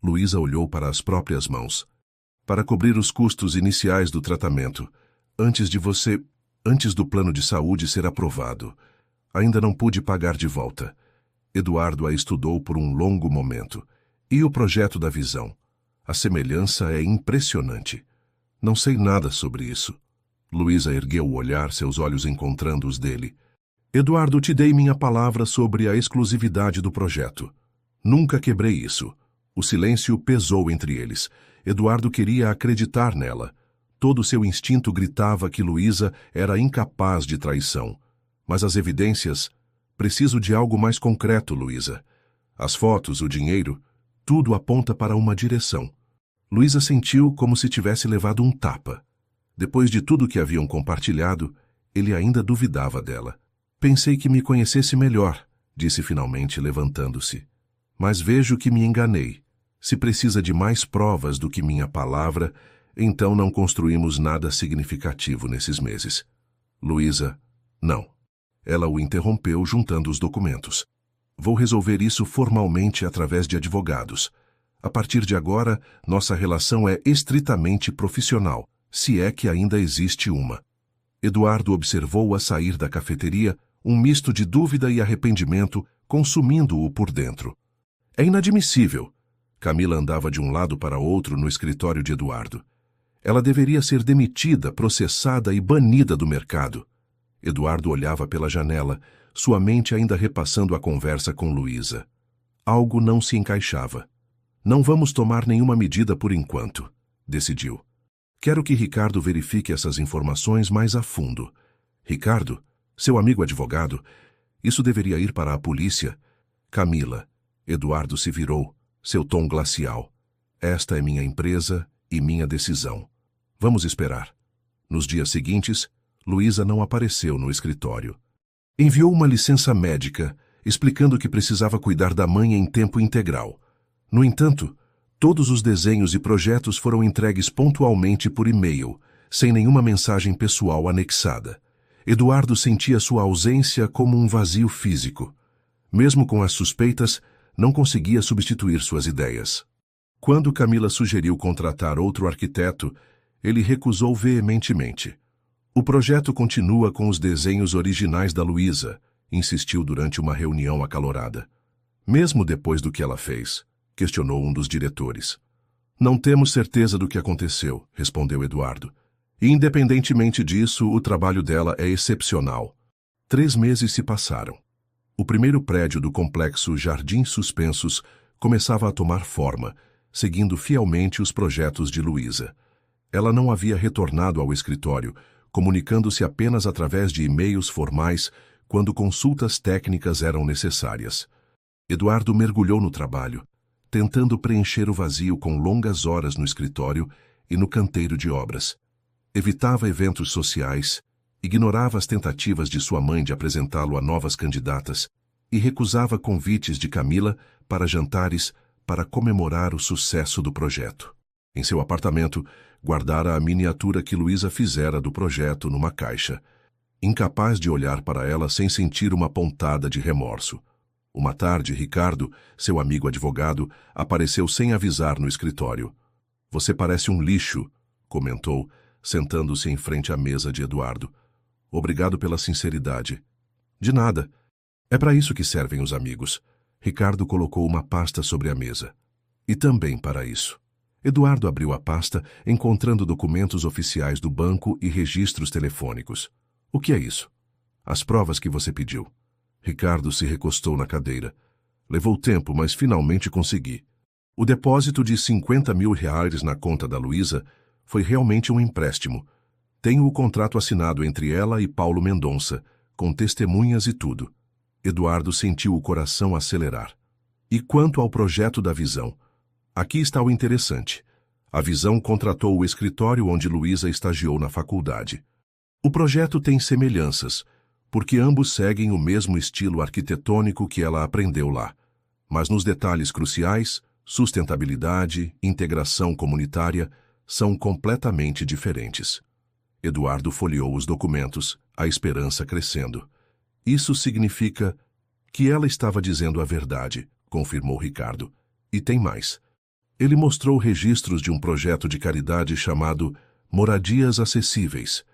Luísa olhou para as próprias mãos. Para cobrir os custos iniciais do tratamento, antes do plano de saúde ser aprovado. Ainda não pude pagar de volta. Eduardo a estudou por um longo momento. E o projeto da visão? A semelhança é impressionante. Não sei nada sobre isso. Luísa ergueu o olhar, seus olhos encontrando os dele. Eduardo, te dei minha palavra sobre a exclusividade do projeto. Nunca quebrei isso. O silêncio pesou entre eles. Eduardo queria acreditar nela. Todo seu instinto gritava que Luísa era incapaz de traição. Mas as evidências... Preciso de algo mais concreto, Luísa. As fotos, o dinheiro, tudo aponta para uma direção. Luísa sentiu como se tivesse levado um tapa. Depois de tudo que haviam compartilhado, ele ainda duvidava dela. Pensei que me conhecesse melhor, disse finalmente, levantando-se. Mas vejo que me enganei. Se precisa de mais provas do que minha palavra, então não construímos nada significativo nesses meses. Luísa, não. Ela o interrompeu, juntando os documentos. Vou resolver isso formalmente através de advogados. A partir de agora, nossa relação é estritamente profissional, se é que ainda existe uma. Eduardo observou-a sair da cafeteria, um misto de dúvida e arrependimento consumindo-o por dentro. É inadmissível. Camila andava de um lado para outro no escritório de Eduardo. Ela deveria ser demitida, processada e banida do mercado. Eduardo olhava pela janela, sua mente ainda repassando a conversa com Luísa. Algo não se encaixava. Não vamos tomar nenhuma medida por enquanto, decidiu. Quero que Ricardo verifique essas informações mais a fundo. Ricardo, seu amigo advogado, isso deveria ir para a polícia. Camila, Eduardo se virou, seu tom glacial. Esta é minha empresa e minha decisão. Vamos esperar. Nos dias seguintes, Luísa não apareceu no escritório. Enviou uma licença médica, explicando que precisava cuidar da mãe em tempo integral. No entanto, todos os desenhos e projetos foram entregues pontualmente por e-mail, sem nenhuma mensagem pessoal anexada. Eduardo sentia sua ausência como um vazio físico. Mesmo com as suspeitas, não conseguia substituir suas ideias. Quando Camila sugeriu contratar outro arquiteto, ele recusou veementemente. O projeto continua com os desenhos originais da Luísa, insistiu durante uma reunião acalorada. Mesmo depois do que ela fez, questionou um dos diretores. Não temos certeza do que aconteceu, respondeu Eduardo. E, independentemente disso, o trabalho dela é excepcional. 3 meses se passaram. O primeiro prédio do complexo Jardins Suspensos começava a tomar forma, seguindo fielmente os projetos de Luísa. Ela não havia retornado ao escritório, comunicando-se apenas através de e-mails formais quando consultas técnicas eram necessárias. Eduardo mergulhou no trabalho, tentando preencher o vazio com longas horas no escritório e no canteiro de obras. Evitava eventos sociais, ignorava as tentativas de sua mãe de apresentá-lo a novas candidatas e recusava convites de Camila para jantares para comemorar o sucesso do projeto. Em seu apartamento, guardara a miniatura que Luísa fizera do projeto numa caixa, incapaz de olhar para ela sem sentir uma pontada de remorso. Uma tarde, Ricardo, seu amigo advogado, apareceu sem avisar no escritório. "Você parece um lixo", comentou, sentando-se em frente à mesa de Eduardo. "Obrigado pela sinceridade." "De nada. É para isso que servem os amigos." Ricardo colocou uma pasta sobre a mesa. "E também para isso." Eduardo abriu a pasta, encontrando documentos oficiais do banco e registros telefônicos. "O que é isso?" "As provas que você pediu." Ricardo se recostou na cadeira. "Levou tempo, mas finalmente consegui. O depósito de R$ 50.000 na conta da Luísa foi realmente um empréstimo. Tenho o contrato assinado entre ela e Paulo Mendonça, com testemunhas e tudo." Eduardo sentiu o coração acelerar. "E quanto ao projeto da Visão? Aqui está o interessante. A Visão contratou o escritório onde Luísa estagiou na faculdade. O projeto tem semelhanças, porque ambos seguem o mesmo estilo arquitetônico que ela aprendeu lá. Mas nos detalhes cruciais, sustentabilidade, integração comunitária, são completamente diferentes." Eduardo folheou os documentos, a esperança crescendo. "Isso significa que ela estava dizendo a verdade", confirmou Ricardo. "E tem mais." Ele mostrou registros de um projeto de caridade chamado Moradias Acessíveis,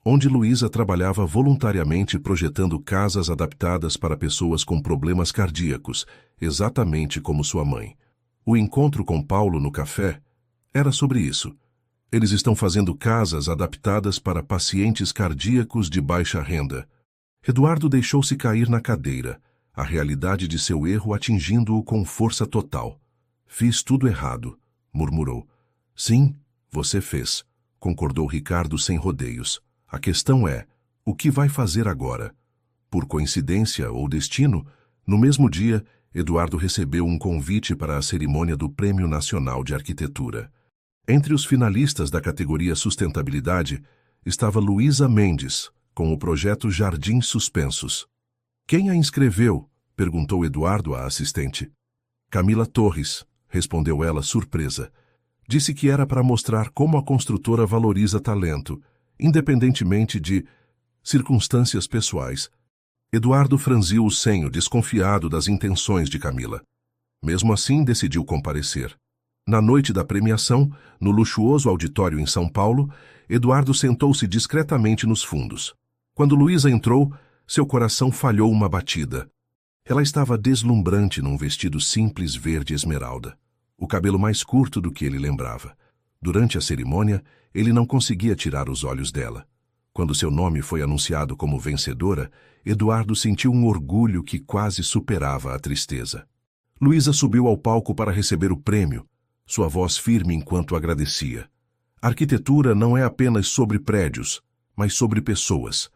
onde Luísa trabalhava voluntariamente projetando casas adaptadas para pessoas com problemas cardíacos, exatamente como sua mãe. O encontro com Paulo no café era sobre isso. Eles estão fazendo casas adaptadas para pacientes cardíacos de baixa renda. Eduardo deixou-se cair na cadeira, a realidade de seu erro atingindo-o com força total. "Fiz tudo errado", murmurou. "Sim, você fez", concordou Ricardo sem rodeios. "A questão é, o que vai fazer agora?" Por coincidência ou destino, no mesmo dia, Eduardo recebeu um convite para a cerimônia do Prêmio Nacional de Arquitetura. Entre os finalistas da categoria Sustentabilidade estava Luísa Mendes, com o projeto Jardins Suspensos. "Quem a inscreveu?", perguntou Eduardo à assistente. "Camila Torres", respondeu ela surpresa. "Disse que era para mostrar como a construtora valoriza talento, independentemente de circunstâncias pessoais." Eduardo franziu o senho, desconfiado das intenções de Camila. Mesmo assim, decidiu comparecer. Na noite da premiação, no luxuoso auditório em São Paulo, Eduardo sentou-se discretamente nos fundos. Quando Luísa entrou, seu coração falhou uma batida. Ela estava deslumbrante num vestido simples verde esmeralda, o cabelo mais curto do que ele lembrava. Durante a cerimônia, ele não conseguia tirar os olhos dela. Quando seu nome foi anunciado como vencedora, Eduardo sentiu um orgulho que quase superava a tristeza. Luísa subiu ao palco para receber o prêmio, sua voz firme enquanto agradecia. "Arquitetura não é apenas sobre prédios, mas sobre pessoas.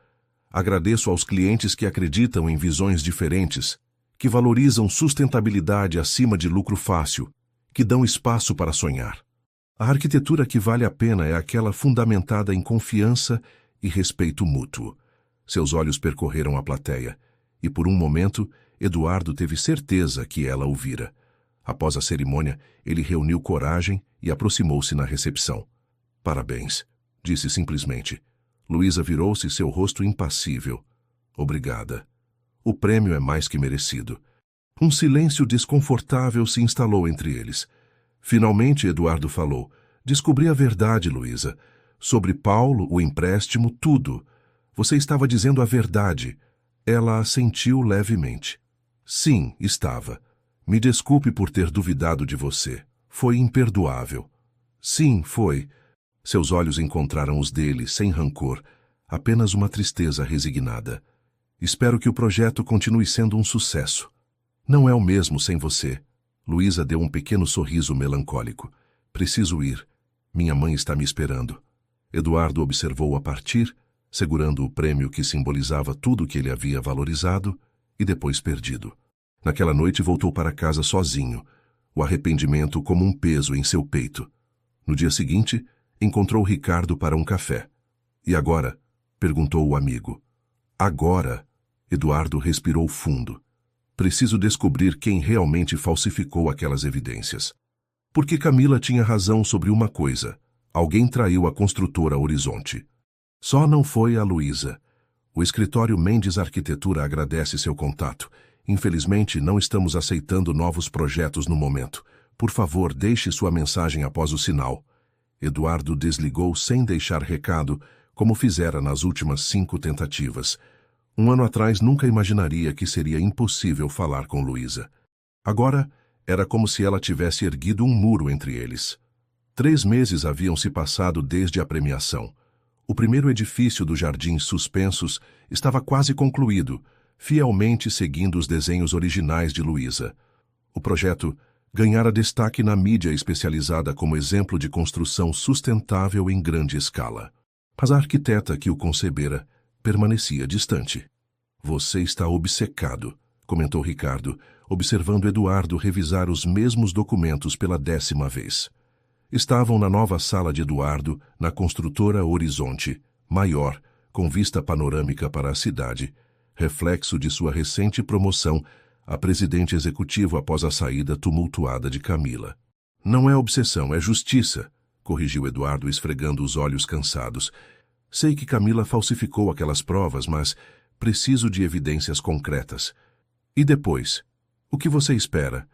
Agradeço aos clientes que acreditam em visões diferentes, que valorizam sustentabilidade acima de lucro fácil, que dão espaço para sonhar. A arquitetura que vale a pena é aquela fundamentada em confiança e respeito mútuo." Seus olhos percorreram a plateia, e por um momento, Eduardo teve certeza que ela o vira. Após a cerimônia, ele reuniu coragem e aproximou-se na recepção. "Parabéns", disse simplesmente. Luísa virou-se, seu rosto impassível. "Obrigada. O prêmio é mais que merecido." Um silêncio desconfortável se instalou entre eles. Finalmente, Eduardo falou. "Descobri a verdade, Luísa. Sobre Paulo, o empréstimo, tudo. Você estava dizendo a verdade." Ela assentiu levemente. "Sim, estava. Me desculpe por ter duvidado de você. Foi imperdoável." Sim, foi. Seus olhos encontraram os dele, sem rancor, apenas uma tristeza resignada. Espero que o projeto continue sendo um sucesso. Não é o mesmo sem você. Luísa deu um pequeno sorriso melancólico. Preciso ir. Minha mãe está me esperando. Eduardo observou-a partir, segurando o prêmio que simbolizava tudo que ele havia valorizado e depois perdido. Naquela noite voltou para casa sozinho, o arrependimento como um peso em seu peito. No dia seguinte, encontrou Ricardo para um café. E agora? Perguntou o amigo. Agora? Eduardo respirou fundo. Preciso descobrir quem realmente falsificou aquelas evidências. Porque Camila tinha razão sobre uma coisa. Alguém traiu a construtora Horizonte. Só não foi a Luísa. O escritório Mendes Arquitetura agradece seu contato. Infelizmente, não estamos aceitando novos projetos no momento. Por favor, deixe sua mensagem após o sinal. Eduardo desligou sem deixar recado, como fizera nas últimas 5 tentativas. Um ano atrás nunca imaginaria que seria impossível falar com Luísa. Agora, era como se ela tivesse erguido um muro entre eles. 3 meses haviam se passado desde a premiação. O primeiro edifício dos Jardins Suspensos estava quase concluído, fielmente seguindo os desenhos originais de Luísa. O projeto ganhara destaque na mídia especializada como exemplo de construção sustentável em grande escala. Mas a arquiteta que o concebera permanecia distante. Você está obcecado, comentou Ricardo, observando Eduardo revisar os mesmos documentos pela 10ª vez. Estavam na nova sala de Eduardo, na construtora Horizonte, maior, com vista panorâmica para a cidade, reflexo de sua recente promoção a presidente executivo após a saída tumultuada de Camila. Não é obsessão, é justiça, corrigiu Eduardo esfregando os olhos cansados. Sei que Camila falsificou aquelas provas, mas preciso de evidências concretas. E depois? O que você espera?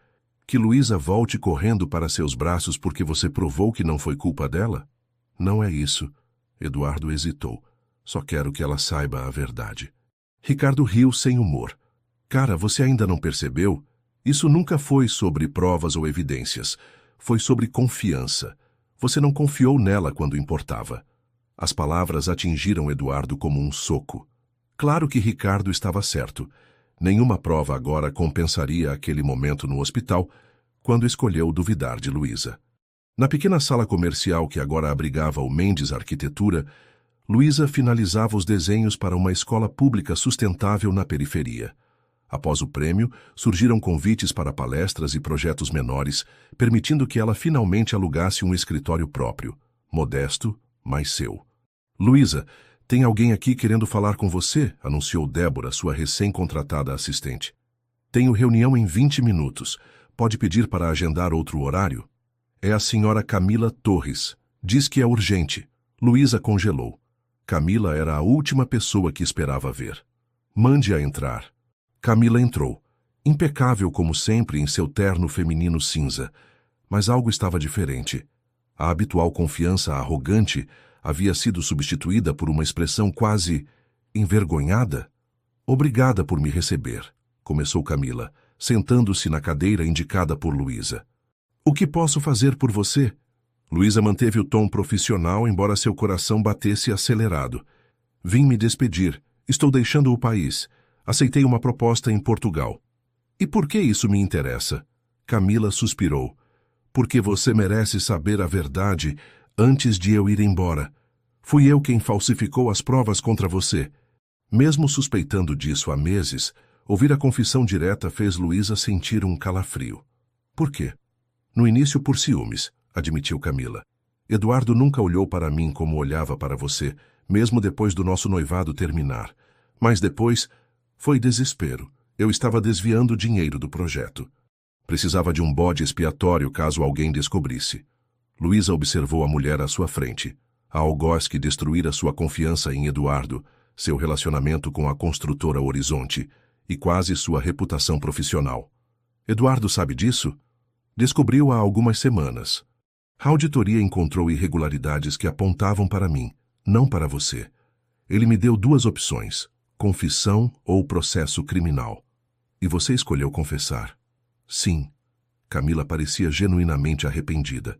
Que Luísa volte correndo para seus braços porque você provou que não foi culpa dela? Não é isso. Eduardo hesitou. Só quero que ela saiba a verdade. Ricardo riu sem humor. Cara, você ainda não percebeu? Isso nunca foi sobre provas ou evidências. Foi sobre confiança. Você não confiou nela quando importava. As palavras atingiram Eduardo como um soco. Claro que Ricardo estava certo. Nenhuma prova agora compensaria aquele momento no hospital, quando escolheu duvidar de Luísa. Na pequena sala comercial que agora abrigava o Mendes Arquitetura, Luísa finalizava os desenhos para uma escola pública sustentável na periferia. Após o prêmio, surgiram convites para palestras e projetos menores, permitindo que ela finalmente alugasse um escritório próprio, modesto, mas seu. Luísa, tem alguém aqui querendo falar com você, anunciou Débora, sua recém-contratada assistente. Tenho reunião em 20 minutos. Pode pedir para agendar outro horário? É a senhora Camila Torres. Diz que é urgente. Luísa congelou. Camila era a última pessoa que esperava ver. Mande-a entrar. Camila entrou, impecável como sempre em seu terno feminino cinza. Mas algo estava diferente. A habitual confiança arrogante havia sido substituída por uma expressão quase envergonhada. Obrigada por me receber, começou Camila, sentando-se na cadeira indicada por Luísa. O que posso fazer por você? Luísa manteve o tom profissional, embora seu coração batesse acelerado. Vim me despedir. Estou deixando o país. Aceitei uma proposta em Portugal. E por que isso me interessa? Camila suspirou. Porque você merece saber a verdade antes de eu ir embora. Fui eu quem falsificou as provas contra você. Mesmo suspeitando disso há meses, ouvir a confissão direta fez Luísa sentir um calafrio. Por quê? No início por ciúmes, admitiu Camila. Eduardo nunca olhou para mim como olhava para você, mesmo depois do nosso noivado terminar. Mas depois, foi desespero. Eu estava desviando dinheiro do projeto. Precisava de um bode expiatório caso alguém descobrisse. Luísa observou a mulher à sua frente. A algoz que destruíra sua confiança em Eduardo, seu relacionamento com a construtora Horizonte e quase sua reputação profissional. Eduardo sabe disso? Descobriu há algumas semanas. A auditoria encontrou irregularidades que apontavam para mim, não para você. Ele me deu 2 opções, confissão ou processo criminal. E você escolheu confessar. Sim. Camila parecia genuinamente arrependida.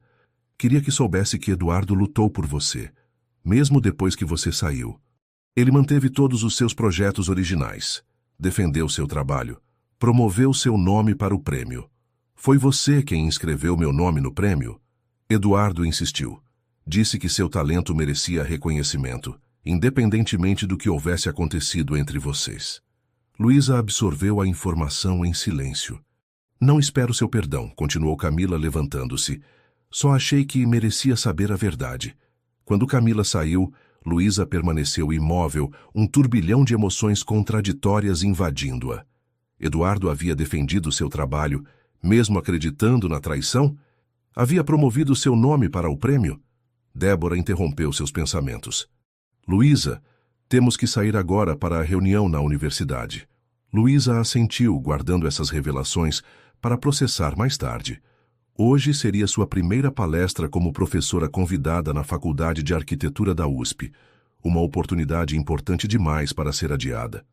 Queria que soubesse que Eduardo lutou por você, mesmo depois que você saiu. Ele manteve todos os seus projetos originais, defendeu seu trabalho, promoveu seu nome para o prêmio. Foi você quem inscreveu meu nome no prêmio? Eduardo insistiu. Disse que seu talento merecia reconhecimento, independentemente do que houvesse acontecido entre vocês. Luísa absorveu a informação em silêncio. Não espero seu perdão, continuou Camila levantando-se. Só achei que merecia saber a verdade. Quando Camila saiu, Luísa permaneceu imóvel, um turbilhão de emoções contraditórias invadindo-a. Eduardo havia defendido seu trabalho, mesmo acreditando na traição? Havia promovido seu nome para o prêmio? Débora interrompeu seus pensamentos. Luísa, temos que sair agora para a reunião na universidade. Luísa assentiu, guardando essas revelações para processar mais tarde. Hoje seria sua primeira palestra como professora convidada na Faculdade de Arquitetura da USP, uma oportunidade importante demais para ser adiada.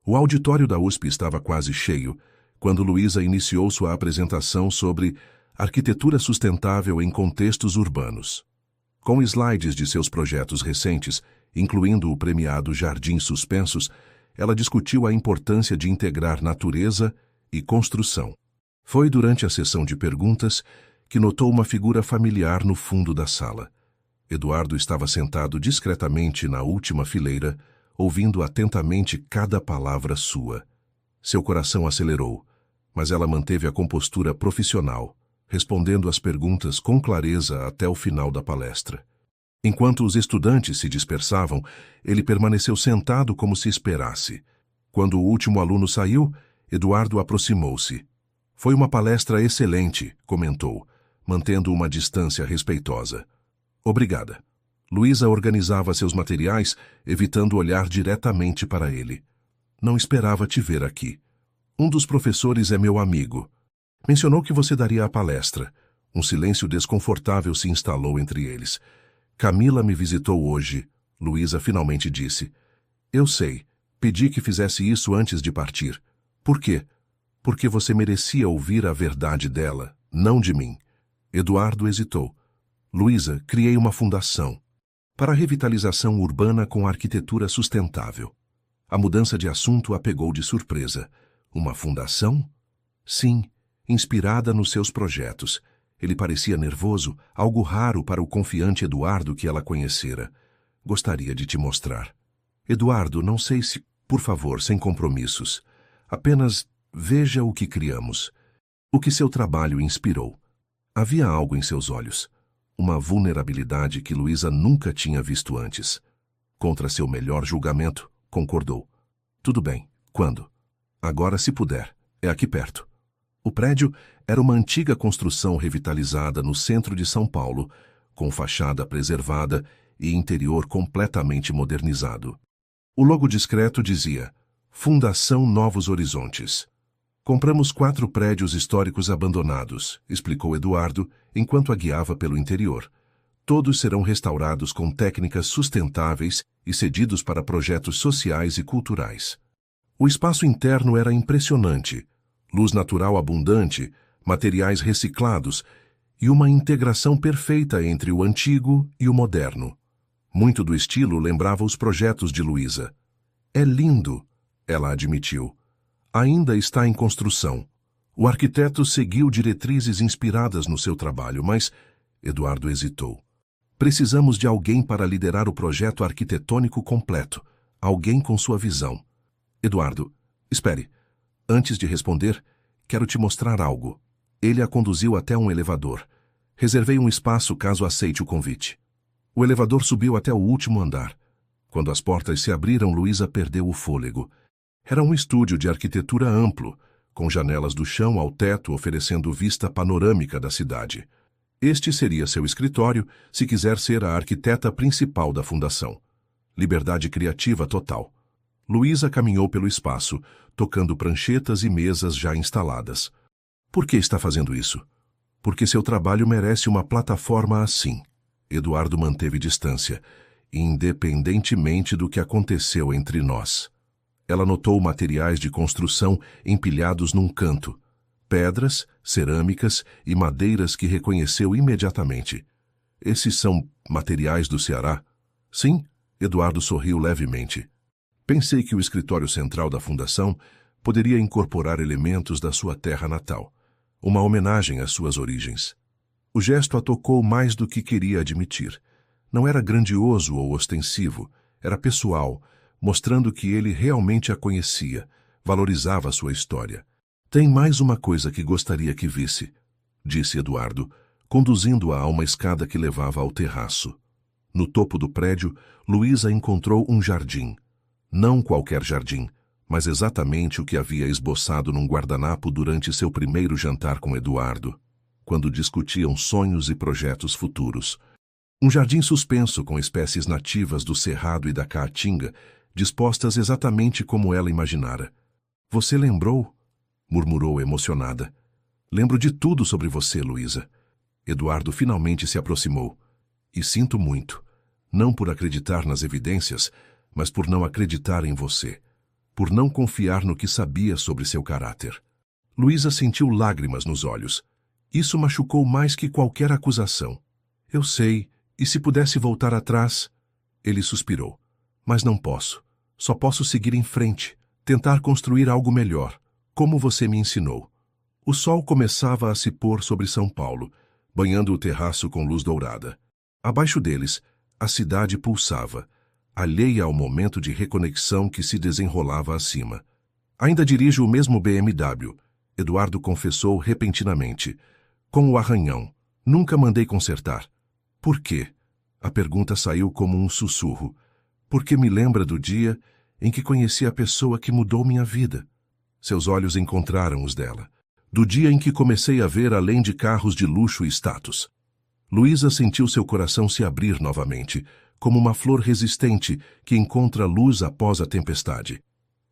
O auditório da USP estava quase cheio, quando Luísa iniciou sua apresentação sobre arquitetura sustentável em contextos urbanos. Com slides de seus projetos recentes, incluindo o premiado Jardins Suspensos, ela discutiu a importância de integrar natureza e construção. Foi durante a sessão de perguntas que notou uma figura familiar no fundo da sala. Eduardo estava sentado discretamente na última fileira, ouvindo atentamente cada palavra sua. Seu coração acelerou, mas ela manteve a compostura profissional, respondendo às perguntas com clareza até o final da palestra. Enquanto os estudantes se dispersavam, ele permaneceu sentado como se esperasse. Quando o último aluno saiu, Eduardo aproximou-se. Foi uma palestra excelente, comentou, mantendo uma distância respeitosa. Obrigada. Luísa organizava seus materiais, evitando olhar diretamente para ele. Não esperava te ver aqui. Um dos professores é meu amigo. Mencionou que você daria a palestra. Um silêncio desconfortável se instalou entre eles. Camila me visitou hoje, Luísa finalmente disse. Eu sei. Pedi que fizesse isso antes de partir. Por quê? Porque você merecia ouvir a verdade dela, não de mim. Eduardo hesitou. Luísa, criei uma fundação para a revitalização urbana com arquitetura sustentável. A mudança de assunto a pegou de surpresa. Uma fundação? Sim, inspirada nos seus projetos. Ele parecia nervoso, algo raro para o confiante Eduardo que ela conhecera. Gostaria de te mostrar. Eduardo, não sei se... Por favor, sem compromissos. Apenas veja o que criamos. O que seu trabalho inspirou. Havia algo em seus olhos. Uma vulnerabilidade que Luísa nunca tinha visto antes. Contra seu melhor julgamento, concordou. Tudo bem. Quando? Agora, se puder. É aqui perto. O prédio era uma antiga construção revitalizada no centro de São Paulo, com fachada preservada e interior completamente modernizado. O logo discreto dizia Fundação Novos Horizontes. Compramos 4 prédios históricos abandonados, explicou Eduardo, enquanto a guiava pelo interior. Todos serão restaurados com técnicas sustentáveis e cedidos para projetos sociais e culturais. O espaço interno era impressionante. Luz natural abundante, materiais reciclados e uma integração perfeita entre o antigo e o moderno. Muito do estilo lembrava os projetos de Luísa. É lindo, ela admitiu. Ainda está em construção. O arquiteto seguiu diretrizes inspiradas no seu trabalho, mas Eduardo hesitou. Precisamos de alguém para liderar o projeto arquitetônico completo. Alguém com sua visão. Eduardo, espere. Antes de responder, quero te mostrar algo. Ele a conduziu até um elevador. Reservei um espaço caso aceite o convite. O elevador subiu até o último andar. Quando as portas se abriram, Luísa perdeu o fôlego. Era um estúdio de arquitetura amplo, com janelas do chão ao teto oferecendo vista panorâmica da cidade. Este seria seu escritório, se quiser ser a arquiteta principal da fundação. Liberdade criativa total. Luísa caminhou pelo espaço, tocando pranchetas e mesas já instaladas. Por que está fazendo isso? Porque seu trabalho merece uma plataforma assim. Eduardo manteve distância, independentemente do que aconteceu entre nós. Ela notou materiais de construção empilhados num canto. Pedras, cerâmicas e madeiras que reconheceu imediatamente. Esses são materiais do Ceará? Sim, Eduardo sorriu levemente. Pensei que o escritório central da fundação poderia incorporar elementos da sua terra natal, uma homenagem às suas origens. O gesto a tocou mais do que queria admitir. Não era grandioso ou ostensivo, era pessoal, mostrando que ele realmente a conhecia, valorizava sua história. Tem mais uma coisa que gostaria que visse, disse Eduardo, conduzindo-a a uma escada que levava ao terraço. No topo do prédio, Luísa encontrou um jardim. Não qualquer jardim, mas exatamente o que havia esboçado num guardanapo durante seu primeiro jantar com Eduardo, quando discutiam sonhos e projetos futuros. Um jardim suspenso com espécies nativas do Cerrado e da Caatinga, dispostas exatamente como ela imaginara. Você lembrou? Murmurou emocionada. Lembro de tudo sobre você, Luísa. Eduardo finalmente se aproximou. E sinto muito, não por acreditar nas evidências, mas por não acreditar em você, por não confiar no que sabia sobre seu caráter. Luísa sentiu lágrimas nos olhos. Isso machucou mais que qualquer acusação. Eu sei, e se pudesse voltar atrás? Ele suspirou. Mas não posso. Só posso seguir em frente, tentar construir algo melhor, como você me ensinou. O sol começava a se pôr sobre São Paulo, banhando o terraço com luz dourada. Abaixo deles, a cidade pulsava, alheia ao momento de reconexão que se desenrolava acima. Ainda dirijo o mesmo BMW, Eduardo confessou repentinamente. Com o arranhão. Nunca mandei consertar. Por quê? A pergunta saiu como um sussurro. Porque me lembra do dia em que conheci a pessoa que mudou minha vida. Seus olhos encontraram os dela. Do dia em que comecei a ver além de carros de luxo e status. Luísa sentiu seu coração se abrir novamente, como uma flor resistente que encontra luz após a tempestade.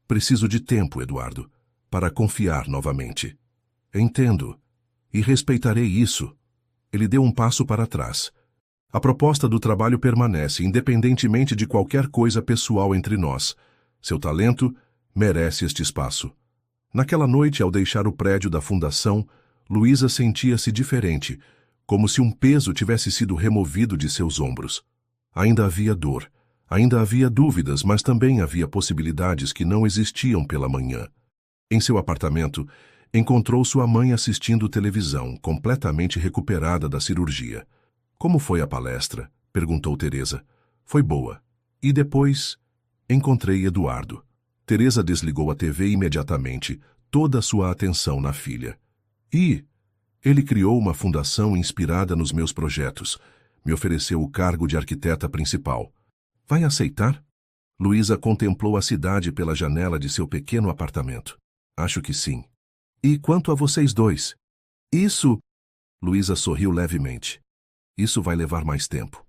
Preciso de tempo, Eduardo, para confiar novamente. Entendo. E respeitarei isso. Ele deu um passo para trás. A proposta do trabalho permanece, independentemente de qualquer coisa pessoal entre nós. Seu talento merece este espaço. Naquela noite, ao deixar o prédio da fundação, Luísa sentia-se diferente, como se um peso tivesse sido removido de seus ombros. Ainda havia dor, ainda havia dúvidas, mas também havia possibilidades que não existiam pela manhã. Em seu apartamento, encontrou sua mãe assistindo televisão, completamente recuperada da cirurgia. Como foi a palestra? Perguntou Teresa. Foi boa. E depois? Encontrei Eduardo. Teresa desligou a TV imediatamente, toda a sua atenção na filha. E ele criou uma fundação inspirada nos meus projetos. Me ofereceu o cargo de arquiteta principal. Vai aceitar? Luísa contemplou a cidade pela janela de seu pequeno apartamento. Acho que sim. E quanto a vocês dois? Isso... Luísa sorriu levemente. Isso vai levar mais tempo.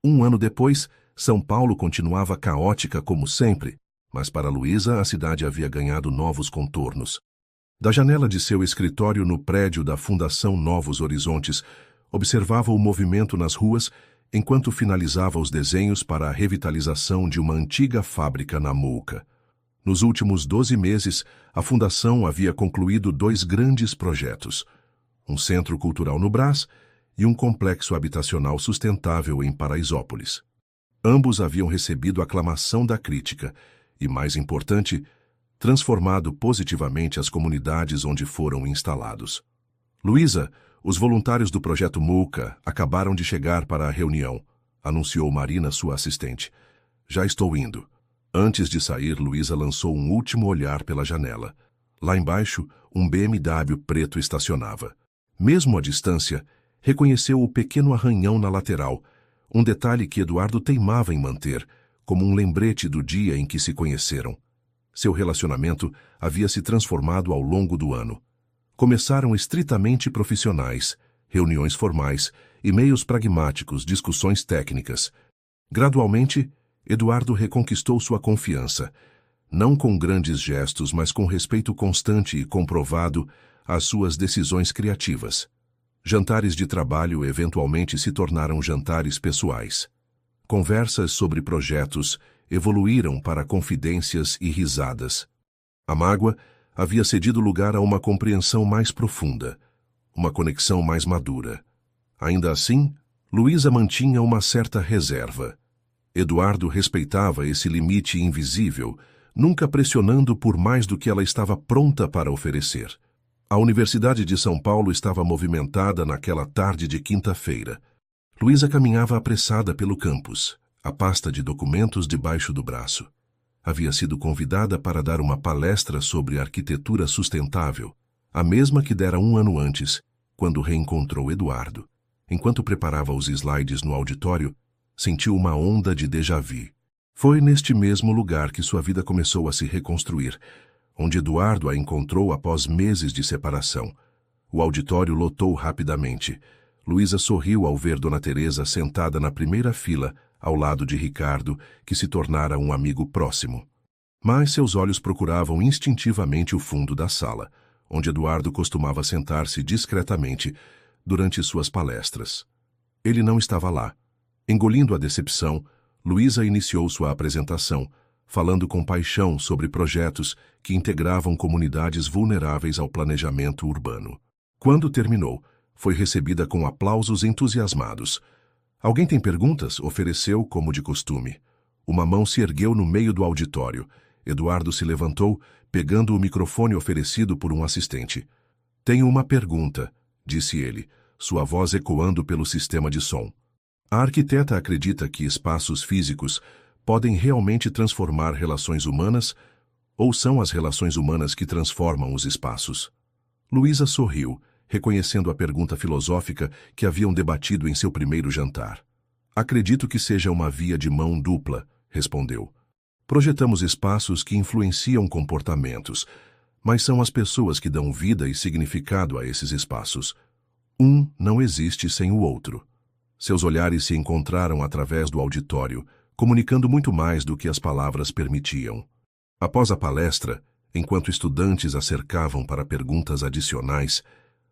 1 ano depois, São Paulo continuava caótica como sempre, mas para Luísa a cidade havia ganhado novos contornos. Da janela de seu escritório no prédio da Fundação Novos Horizontes, observava o movimento nas ruas enquanto finalizava os desenhos para a revitalização de uma antiga fábrica na Mooca. Nos últimos 12 meses, a Fundação havia concluído 2 grandes projetos, um centro cultural no Brás e um complexo habitacional sustentável em Paraisópolis. Ambos haviam recebido aclamação da crítica e, mais importante, transformado positivamente as comunidades onde foram instalados. Luísa, os voluntários do Projeto Mooca acabaram de chegar para a reunião, anunciou Marina, sua assistente. Já estou indo. Antes de sair, Luísa lançou um último olhar pela janela. Lá embaixo, um BMW preto estacionava. Mesmo à distância, reconheceu o pequeno arranhão na lateral, um detalhe que Eduardo teimava em manter, como um lembrete do dia em que se conheceram. Seu relacionamento havia se transformado ao longo do ano. Começaram estritamente profissionais, reuniões formais, e-mails pragmáticos, discussões técnicas. Gradualmente, Eduardo reconquistou sua confiança, não com grandes gestos, mas com respeito constante e comprovado às suas decisões criativas. Jantares de trabalho eventualmente se tornaram jantares pessoais. Conversas sobre projetos evoluíram para confidências e risadas. A mágoa havia cedido lugar a uma compreensão mais profunda, uma conexão mais madura. Ainda assim, Luísa mantinha uma certa reserva. Eduardo respeitava esse limite invisível, nunca pressionando por mais do que ela estava pronta para oferecer. A Universidade de São Paulo estava movimentada naquela tarde de quinta-feira. Luísa caminhava apressada pelo campus, a pasta de documentos debaixo do braço. Havia sido convidada para dar uma palestra sobre arquitetura sustentável, a mesma que dera 1 ano antes, quando reencontrou Eduardo. Enquanto preparava os slides no auditório, sentiu uma onda de déjà-vu. Foi neste mesmo lugar que sua vida começou a se reconstruir, onde Eduardo a encontrou após meses de separação. O auditório lotou rapidamente. Luísa sorriu ao ver Dona Teresa sentada na primeira fila, ao lado de Ricardo, que se tornara um amigo próximo. Mas seus olhos procuravam instintivamente o fundo da sala, onde Eduardo costumava sentar-se discretamente durante suas palestras. Ele não estava lá. Engolindo a decepção, Luísa iniciou sua apresentação, falando com paixão sobre projetos que integravam comunidades vulneráveis ao planejamento urbano. Quando terminou, foi recebida com aplausos entusiasmados. Alguém tem perguntas? Ofereceu, como de costume. Uma mão se ergueu no meio do auditório. Eduardo se levantou, pegando o microfone oferecido por um assistente. Tenho uma pergunta, disse ele, sua voz ecoando pelo sistema de som. A arquiteta acredita que espaços físicos podem realmente transformar relações humanas ou são as relações humanas que transformam os espaços? Luísa sorriu, reconhecendo a pergunta filosófica que haviam debatido em seu primeiro jantar. Acredito que seja uma via de mão dupla, respondeu. Projetamos espaços que influenciam comportamentos, mas são as pessoas que dão vida e significado a esses espaços. Um não existe sem o outro. Seus olhares se encontraram através do auditório, comunicando muito mais do que as palavras permitiam. Após a palestra, enquanto estudantes a cercavam para perguntas adicionais,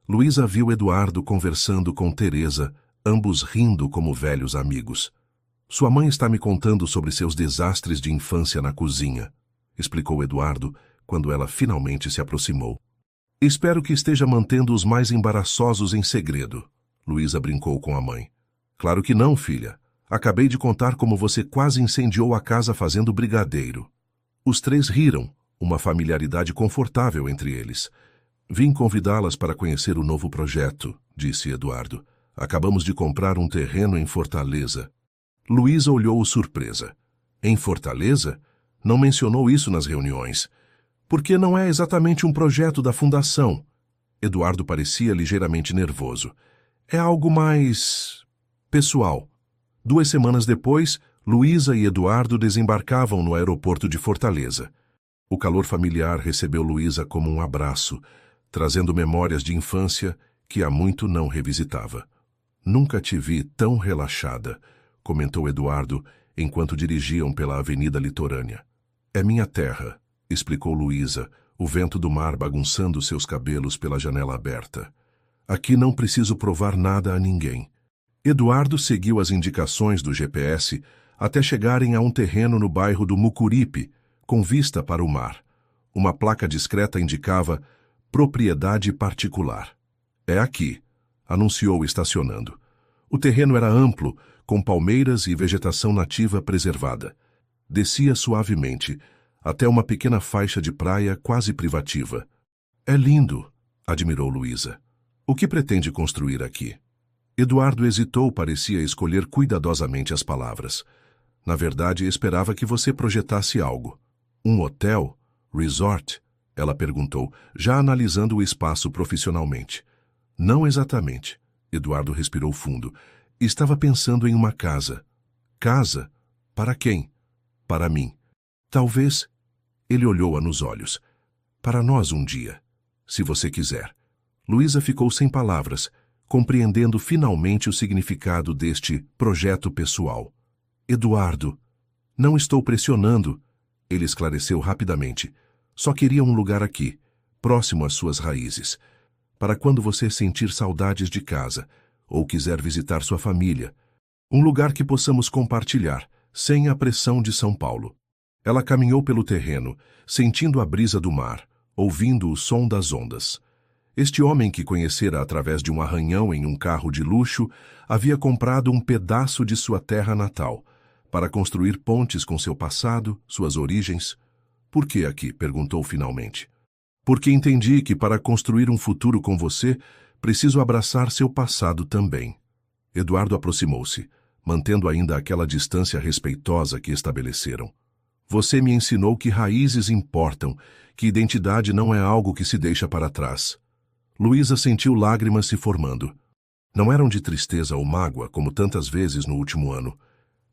Luísa viu Eduardo conversando com Teresa, ambos rindo como velhos amigos. Sua mãe está me contando sobre seus desastres de infância na cozinha, explicou Eduardo, quando ela finalmente se aproximou. Espero que esteja mantendo os mais embaraçosos em segredo, Luísa brincou com a mãe. Claro que não, filha. Acabei de contar como você quase incendiou a casa fazendo brigadeiro. Os três riram, uma familiaridade confortável entre eles. Vim convidá-las para conhecer o novo projeto, disse Eduardo. Acabamos de comprar um terreno em Fortaleza. Luísa olhou surpresa. Em Fortaleza? Não mencionou isso nas reuniões. Porque não é exatamente um projeto da fundação. Eduardo parecia ligeiramente nervoso. É algo mais pessoal. 2 semanas depois, Luísa e Eduardo desembarcavam no aeroporto de Fortaleza. O calor familiar recebeu Luísa como um abraço, trazendo memórias de infância que há muito não revisitava. Nunca te vi tão relaxada, comentou Eduardo enquanto dirigiam pela avenida litorânea. É minha terra, explicou Luísa, o vento do mar bagunçando seus cabelos pela janela aberta. Aqui não preciso provar nada a ninguém. Eduardo seguiu as indicações do GPS até chegarem a um terreno no bairro do Mucuripe, com vista para o mar. Uma placa discreta indicava propriedade particular. É aqui, anunciou estacionando. O terreno era amplo, com palmeiras e vegetação nativa preservada. Descia suavemente, até uma pequena faixa de praia quase privativa. É lindo, admirou Luísa. O que pretende construir aqui? Eduardo hesitou, parecia escolher cuidadosamente as palavras. Na verdade, esperava que você projetasse algo. Um hotel? Resort? Ela perguntou, já analisando o espaço profissionalmente. Não exatamente. Eduardo respirou fundo. Estava pensando em uma casa. Casa? Para quem? Para mim. Talvez. Ele olhou-a nos olhos. Para nós um dia, se você quiser. Luísa ficou sem palavras, compreendendo finalmente o significado deste projeto pessoal. Eduardo, não estou pressionando, ele esclareceu rapidamente. Só queria um lugar aqui, próximo às suas raízes, para quando você sentir saudades de casa ou quiser visitar sua família. Um lugar que possamos compartilhar, sem a pressão de São Paulo. Ela caminhou pelo terreno, sentindo a brisa do mar, ouvindo o som das ondas. Este homem que conhecera através de um arranhão em um carro de luxo havia comprado um pedaço de sua terra natal para construir pontes com seu passado, suas origens. Por que aqui? Perguntou finalmente. Porque entendi que para construir um futuro com você, preciso abraçar seu passado também. Eduardo aproximou-se, mantendo ainda aquela distância respeitosa que estabeleceram. Você me ensinou que raízes importam, que identidade não é algo que se deixa para trás. Luísa sentiu lágrimas se formando. Não eram de tristeza ou mágoa, como tantas vezes no último ano,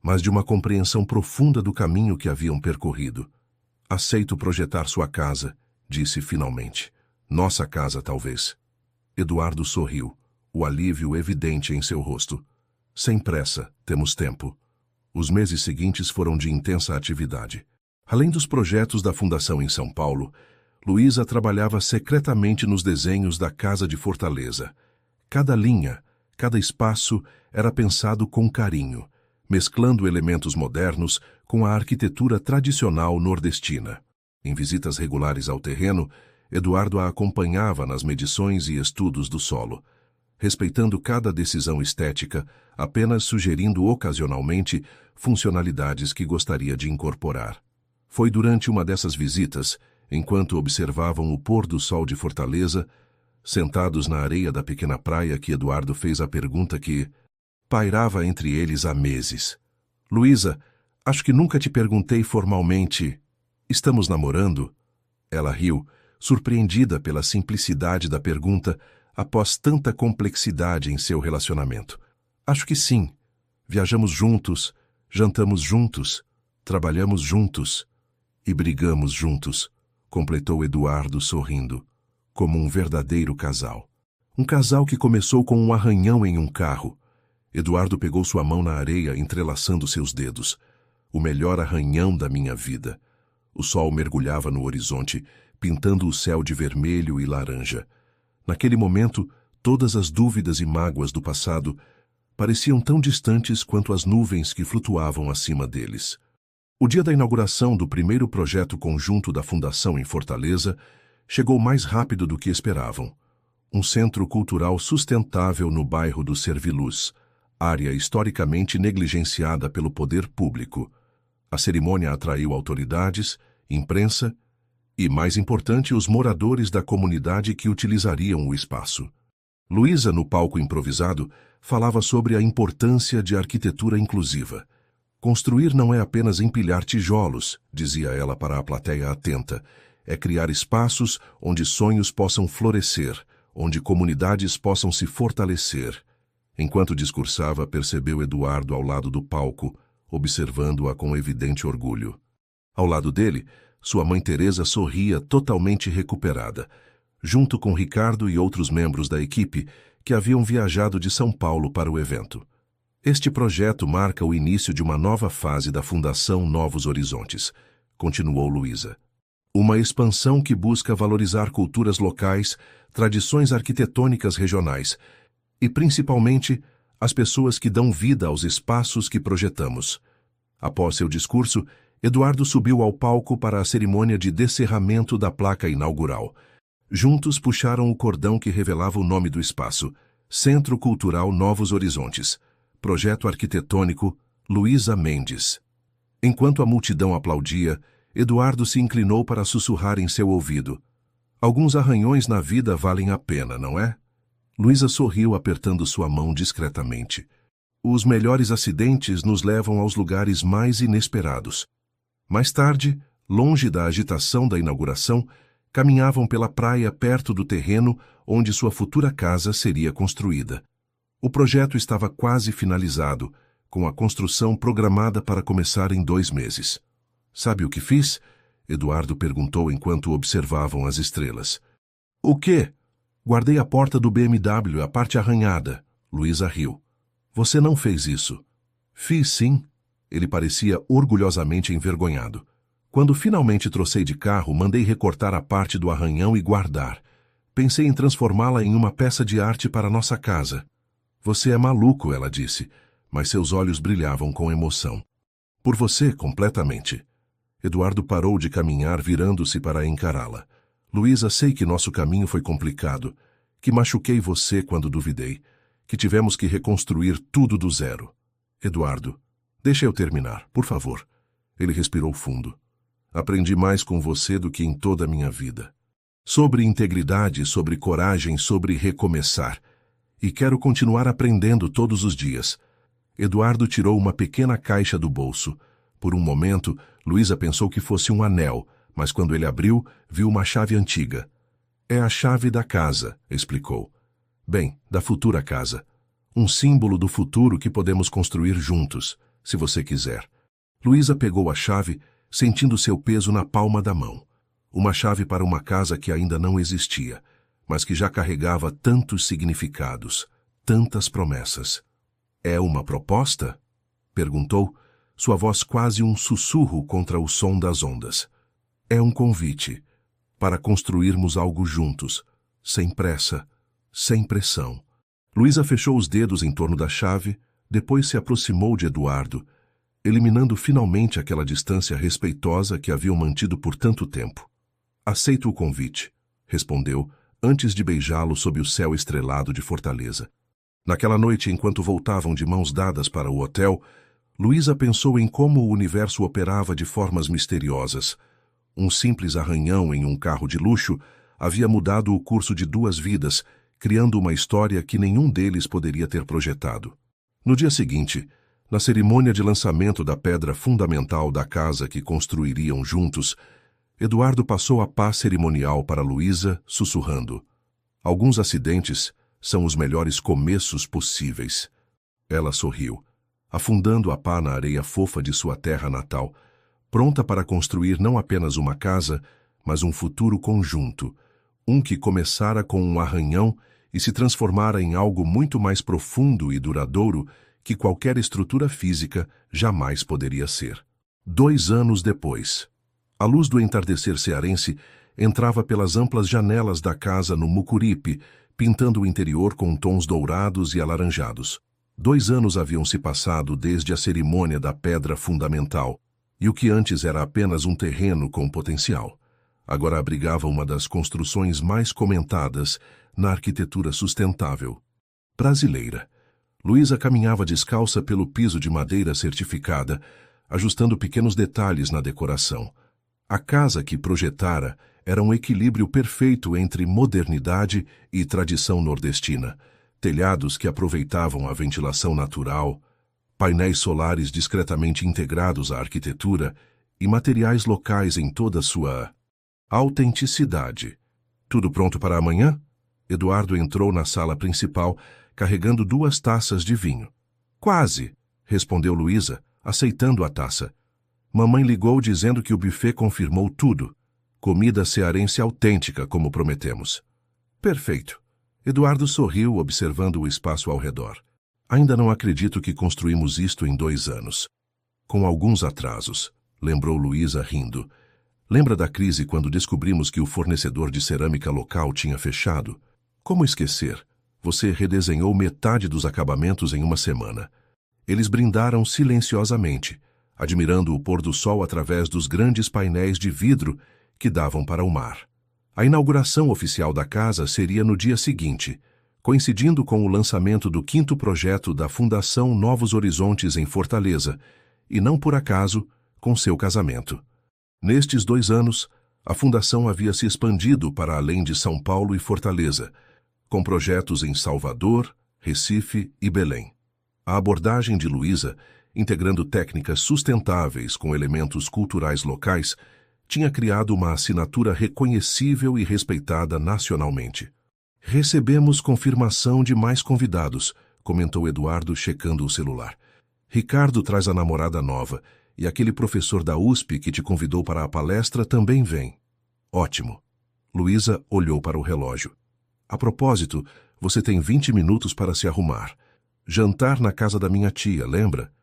mas de uma compreensão profunda do caminho que haviam percorrido. Aceito projetar sua casa, disse finalmente. Nossa casa, talvez. Eduardo sorriu, o alívio evidente em seu rosto. Sem pressa, temos tempo. Os meses seguintes foram de intensa atividade. Além dos projetos da Fundação em São Paulo, Luísa trabalhava secretamente nos desenhos da Casa de Fortaleza. Cada linha, cada espaço era pensado com carinho, mesclando elementos modernos com a arquitetura tradicional nordestina. Em visitas regulares ao terreno, Eduardo a acompanhava nas medições e estudos do solo, respeitando cada decisão estética, apenas sugerindo ocasionalmente funcionalidades que gostaria de incorporar. Foi durante uma dessas visitas, enquanto observavam o pôr do sol de Fortaleza, sentados na areia da pequena praia, que Eduardo fez a pergunta que pairava entre eles há meses. Luísa, acho que nunca te perguntei formalmente. Estamos namorando? Ela riu, surpreendida pela simplicidade da pergunta após tanta complexidade em seu relacionamento. Acho que sim. Viajamos juntos, jantamos juntos, trabalhamos juntos e brigamos juntos, completou Eduardo sorrindo, como um verdadeiro casal. Um casal que começou com um arranhão em um carro. Eduardo pegou sua mão na areia, entrelaçando seus dedos. O melhor arranhão da minha vida. O sol mergulhava no horizonte, pintando o céu de vermelho e laranja. Naquele momento, todas as dúvidas e mágoas do passado pareciam tão distantes quanto as nuvens que flutuavam acima deles. O dia da inauguração do primeiro projeto conjunto da Fundação em Fortaleza chegou mais rápido do que esperavam. Um centro cultural sustentável no bairro do Serviluz, área historicamente negligenciada pelo poder público. A cerimônia atraiu autoridades, imprensa e, mais importante, os moradores da comunidade que utilizariam o espaço. Luísa, no palco improvisado, falava sobre a importância de arquitetura inclusiva. Construir não é apenas empilhar tijolos, dizia ela para a plateia atenta. É criar espaços onde sonhos possam florescer, onde comunidades possam se fortalecer. Enquanto discursava, percebeu Eduardo ao lado do palco, observando-a com evidente orgulho. Ao lado dele, sua mãe Teresa sorria totalmente recuperada, junto com Ricardo e outros membros da equipe que haviam viajado de São Paulo para o evento. Este projeto marca o início de uma nova fase da Fundação Novos Horizontes, continuou Luísa. Uma expansão que busca valorizar culturas locais, tradições arquitetônicas regionais e, principalmente, as pessoas que dão vida aos espaços que projetamos. Após seu discurso, Eduardo subiu ao palco para a cerimônia de descerramento da placa inaugural. Juntos puxaram o cordão que revelava o nome do espaço, Centro Cultural Novos Horizontes. Projeto arquitetônico Luísa Mendes. Enquanto a multidão aplaudia, Eduardo se inclinou para sussurrar em seu ouvido. Alguns arranhões na vida valem a pena, não é? Luísa sorriu, apertando sua mão discretamente. Os melhores acidentes nos levam aos lugares mais inesperados. Mais tarde, longe da agitação da inauguração, caminhavam pela praia perto do terreno onde sua futura casa seria construída. O projeto estava quase finalizado, com a construção programada para começar em 2 meses. Sabe o que fiz? Eduardo perguntou enquanto observavam as estrelas. O quê? Guardei a porta do BMW, a parte arranhada. Luísa riu. Você não fez isso. Fiz sim. Ele parecia orgulhosamente envergonhado. Quando finalmente trocei de carro, mandei recortar a parte do arranhão e guardar. Pensei em transformá-la em uma peça de arte para nossa casa. Você é maluco, ela disse, mas seus olhos brilhavam com emoção. Por você, completamente. Eduardo parou de caminhar, virando-se para encará-la. Luísa, sei que nosso caminho foi complicado, que machuquei você quando duvidei, que tivemos que reconstruir tudo do zero. Eduardo, deixa eu terminar, por favor. Ele respirou fundo. Aprendi mais com você do que em toda a minha vida. Sobre integridade, sobre coragem, sobre recomeçar. E quero continuar aprendendo todos os dias. Eduardo tirou uma pequena caixa do bolso. Por um momento, Luísa pensou que fosse um anel, mas quando ele abriu, viu uma chave antiga. É a chave da casa, explicou. Bem, da futura casa. Um símbolo do futuro que podemos construir juntos, se você quiser. Luísa pegou a chave, sentindo seu peso na palma da mão. Uma chave para uma casa que ainda não existia, mas que já carregava tantos significados, tantas promessas. É uma proposta? Perguntou, sua voz quase um sussurro contra o som das ondas. É um convite para construirmos algo juntos, sem pressa, sem pressão. Luísa fechou os dedos em torno da chave, depois se aproximou de Eduardo, eliminando finalmente aquela distância respeitosa que haviam mantido por tanto tempo. Aceito o convite, respondeu, antes de beijá-lo sob o céu estrelado de Fortaleza. Naquela noite, enquanto voltavam de mãos dadas para o hotel, Luísa pensou em como o universo operava de formas misteriosas. Um simples arranhão em um carro de luxo havia mudado o curso de 2 vidas, criando uma história que nenhum deles poderia ter projetado. No dia seguinte, na cerimônia de lançamento da pedra fundamental da casa que construiriam juntos, Eduardo passou a pá cerimonial para Luísa, sussurrando: Alguns acidentes são os melhores começos possíveis. Ela sorriu, afundando a pá na areia fofa de sua terra natal, pronta para construir não apenas uma casa, mas um futuro conjunto, um que começara com um arranhão e se transformara em algo muito mais profundo e duradouro que qualquer estrutura física jamais poderia ser. 2 anos depois, a luz do entardecer cearense entrava pelas amplas janelas da casa no Mucuripe, pintando o interior com tons dourados e alaranjados. 2 anos haviam se passado desde a cerimônia da pedra fundamental, e o que antes era apenas um terreno com potencial, agora abrigava uma das construções mais comentadas na arquitetura sustentável brasileira. Luísa caminhava descalça pelo piso de madeira certificada, ajustando pequenos detalhes na decoração. A casa que projetara era um equilíbrio perfeito entre modernidade e tradição nordestina, telhados que aproveitavam a ventilação natural, painéis solares discretamente integrados à arquitetura e materiais locais em toda sua autenticidade. Tudo pronto para amanhã? Eduardo entrou na sala principal, carregando 2 taças de vinho. Quase, respondeu Luísa, aceitando a taça. Mamãe ligou dizendo que o buffet confirmou tudo. Comida cearense autêntica, como prometemos. Perfeito. Eduardo sorriu, observando o espaço ao redor. Ainda não acredito que construímos isto em 2 anos. Com alguns atrasos, lembrou Luísa rindo. Lembra da crise quando descobrimos que o fornecedor de cerâmica local tinha fechado? Como esquecer? Você redesenhou metade dos acabamentos em 1 semana. Eles brindaram silenciosamente, admirando o pôr do sol através dos grandes painéis de vidro que davam para o mar. A inauguração oficial da casa seria no dia seguinte, coincidindo com o lançamento do 5º projeto da Fundação Novos Horizontes em Fortaleza, e não por acaso, com seu casamento. Nestes 2 anos, a Fundação havia se expandido para além de São Paulo e Fortaleza, com projetos em Salvador, Recife e Belém. A abordagem de Luísa, integrando técnicas sustentáveis com elementos culturais locais, tinha criado uma assinatura reconhecível e respeitada nacionalmente. Recebemos confirmação de mais convidados, comentou Eduardo, checando o celular. Ricardo traz a namorada nova, e aquele professor da USP que te convidou para a palestra também vem. Ótimo. Luísa olhou para o relógio. A propósito, você tem 20 minutos para se arrumar. Jantar na casa da minha tia, lembra?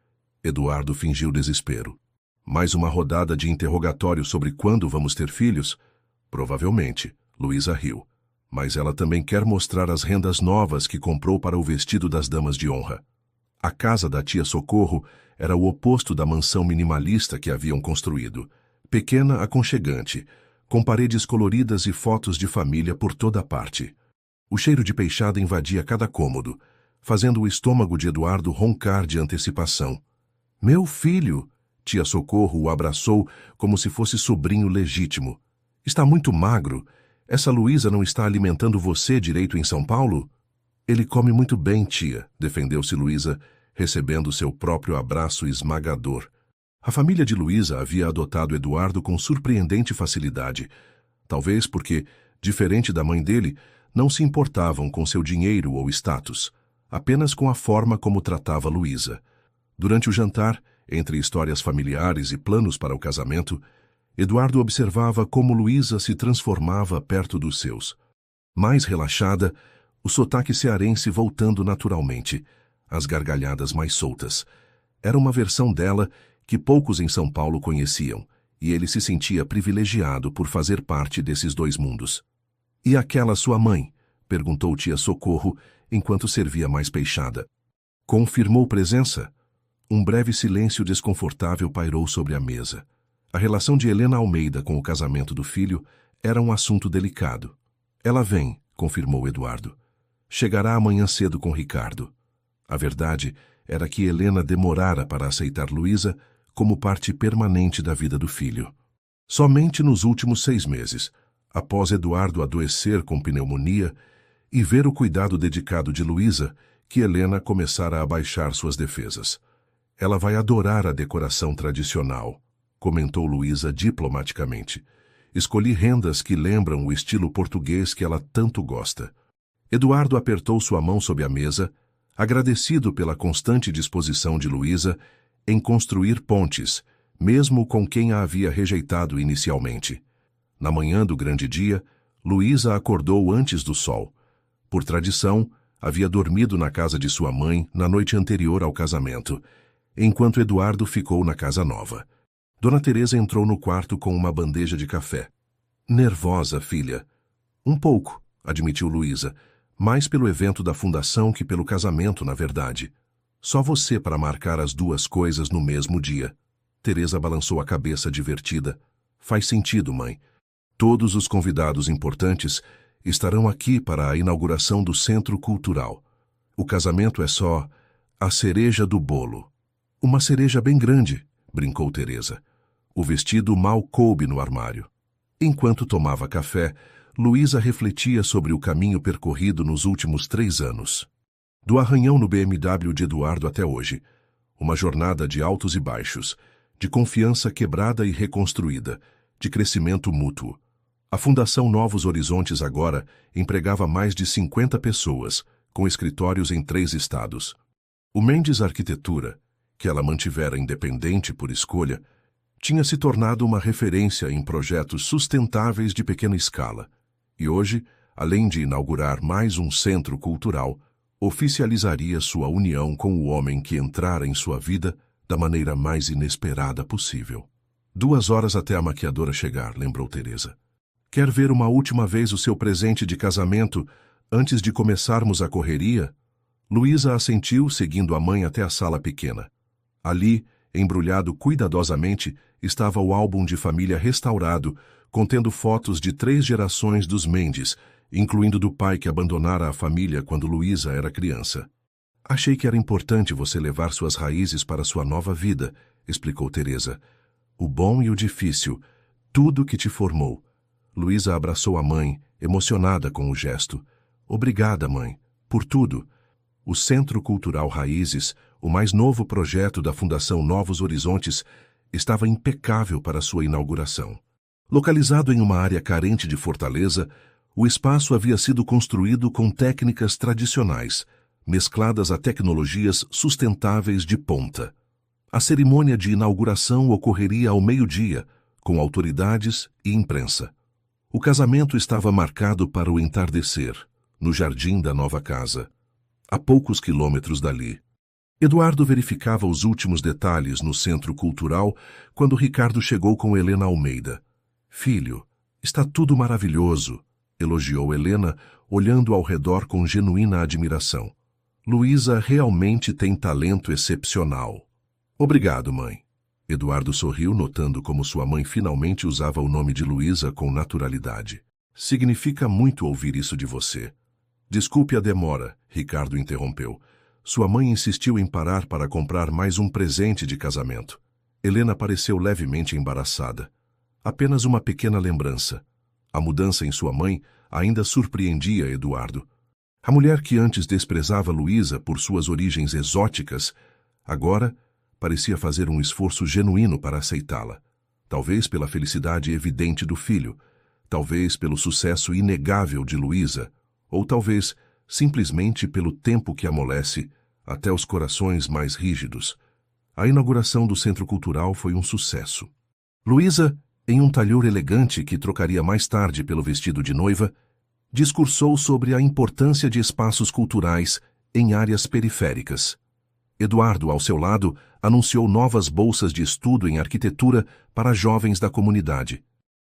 Eduardo fingiu desespero. Mais uma rodada de interrogatório sobre quando vamos ter filhos? Provavelmente. Luísa riu. Mas ela também quer mostrar as rendas novas que comprou para o vestido das damas de honra. A casa da tia Socorro era o oposto da mansão minimalista que haviam construído. Pequena, aconchegante, com paredes coloridas e fotos de família por toda parte. O cheiro de peixada invadia cada cômodo, fazendo o estômago de Eduardo roncar de antecipação. Meu filho! Tia Socorro o abraçou como se fosse sobrinho legítimo. Está muito magro. Essa Luísa não está alimentando você direito em São Paulo? Ele come muito bem, tia, defendeu-se Luísa, recebendo seu próprio abraço esmagador. A família de Luísa havia adotado Eduardo com surpreendente facilidade. Talvez porque, diferente da mãe dele, não se importavam com seu dinheiro ou status, apenas com a forma como tratava Luísa. Durante o jantar, entre histórias familiares e planos para o casamento, Eduardo observava como Luísa se transformava perto dos seus. Mais relaxada, o sotaque cearense voltando naturalmente, as gargalhadas mais soltas. Era uma versão dela que poucos em São Paulo conheciam, e ele se sentia privilegiado por fazer parte desses dois mundos. E aquela sua mãe? Perguntou tia Socorro, enquanto servia mais peixada. Confirmou presença? Um breve silêncio desconfortável pairou sobre a mesa. A relação de Helena Almeida com o casamento do filho era um assunto delicado. Ela vem, confirmou Eduardo. Chegará amanhã cedo com Ricardo. A verdade era que Helena demorara para aceitar Luísa como parte permanente da vida do filho. Somente nos últimos 6 meses, após Eduardo adoecer com pneumonia e ver o cuidado dedicado de Luísa, que Helena começara a baixar suas defesas. Ela vai adorar a decoração tradicional, comentou Luísa diplomaticamente. Escolhi rendas que lembram o estilo português que ela tanto gosta. Eduardo apertou sua mão sob a mesa, agradecido pela constante disposição de Luísa em construir pontes, mesmo com quem a havia rejeitado inicialmente. Na manhã do grande dia, Luísa acordou antes do sol. Por tradição, havia dormido na casa de sua mãe na noite anterior ao casamento, enquanto Eduardo ficou na casa nova. Dona Teresa entrou no quarto com uma bandeja de café. Nervosa, filha. Um pouco, admitiu Luísa, mais pelo evento da fundação que pelo casamento, na verdade. Só você para marcar as duas coisas no mesmo dia. Teresa balançou a cabeça divertida. Faz sentido, mãe. Todos os convidados importantes estarão aqui para a inauguração do Centro Cultural. O casamento é só a cereja do bolo. Uma cereja bem grande, brincou Teresa. O vestido mal coube no armário. Enquanto tomava café, Luísa refletia sobre o caminho percorrido nos últimos 3 anos. Do arranhão no BMW de Eduardo até hoje. Uma jornada de altos e baixos, de confiança quebrada e reconstruída, de crescimento mútuo. A Fundação Novos Horizontes agora empregava mais de 50 pessoas, com escritórios em 3 estados. O Mendes Arquitetura, que ela mantivera independente por escolha, tinha se tornado uma referência em projetos sustentáveis de pequena escala. E hoje, além de inaugurar mais um centro cultural, oficializaria sua união com o homem que entrara em sua vida da maneira mais inesperada possível. 2 horas até a maquiadora chegar, lembrou Teresa. Quer ver uma última vez o seu presente de casamento antes de começarmos a correria? Luísa assentiu, seguindo a mãe até a sala pequena. Ali, embrulhado cuidadosamente, estava o álbum de família restaurado, contendo fotos de 3 gerações dos Mendes, incluindo do pai que abandonara a família quando Luísa era criança. Achei que era importante você levar suas raízes para sua nova vida, explicou Teresa. O bom e o difícil, tudo que te formou. Luísa abraçou a mãe, emocionada com o gesto. Obrigada, mãe, por tudo. O Centro Cultural Raízes, o mais novo projeto da Fundação Novos Horizontes, estava impecável para sua inauguração. Localizado em uma área carente de Fortaleza, o espaço havia sido construído com técnicas tradicionais, mescladas a tecnologias sustentáveis de ponta. A cerimônia de inauguração ocorreria ao meio-dia, com autoridades e imprensa. O casamento estava marcado para o entardecer, no jardim da nova casa, a poucos quilômetros dali. Eduardo verificava os últimos detalhes no Centro Cultural quando Ricardo chegou com Helena Almeida. Filho, está tudo maravilhoso, elogiou Helena, olhando ao redor com genuína admiração. Luísa realmente tem talento excepcional. Obrigado, mãe. Eduardo sorriu, notando como sua mãe finalmente usava o nome de Luísa com naturalidade. Significa muito ouvir isso de você. Desculpe a demora, Ricardo interrompeu. Sua mãe insistiu em parar para comprar mais um presente de casamento. Helena pareceu levemente embaraçada. Apenas uma pequena lembrança. A mudança em sua mãe ainda surpreendia Eduardo. A mulher que antes desprezava Luísa por suas origens exóticas, agora parecia fazer um esforço genuíno para aceitá-la. Talvez pela felicidade evidente do filho, talvez pelo sucesso inegável de Luísa, ou talvez simplesmente pelo tempo que amolece até os corações mais rígidos. A inauguração do Centro Cultural foi um sucesso. Luísa, em um talhor elegante que trocaria mais tarde pelo vestido de noiva, discursou sobre a importância de espaços culturais em áreas periféricas. Eduardo, ao seu lado, anunciou novas bolsas de estudo em arquitetura para jovens da comunidade.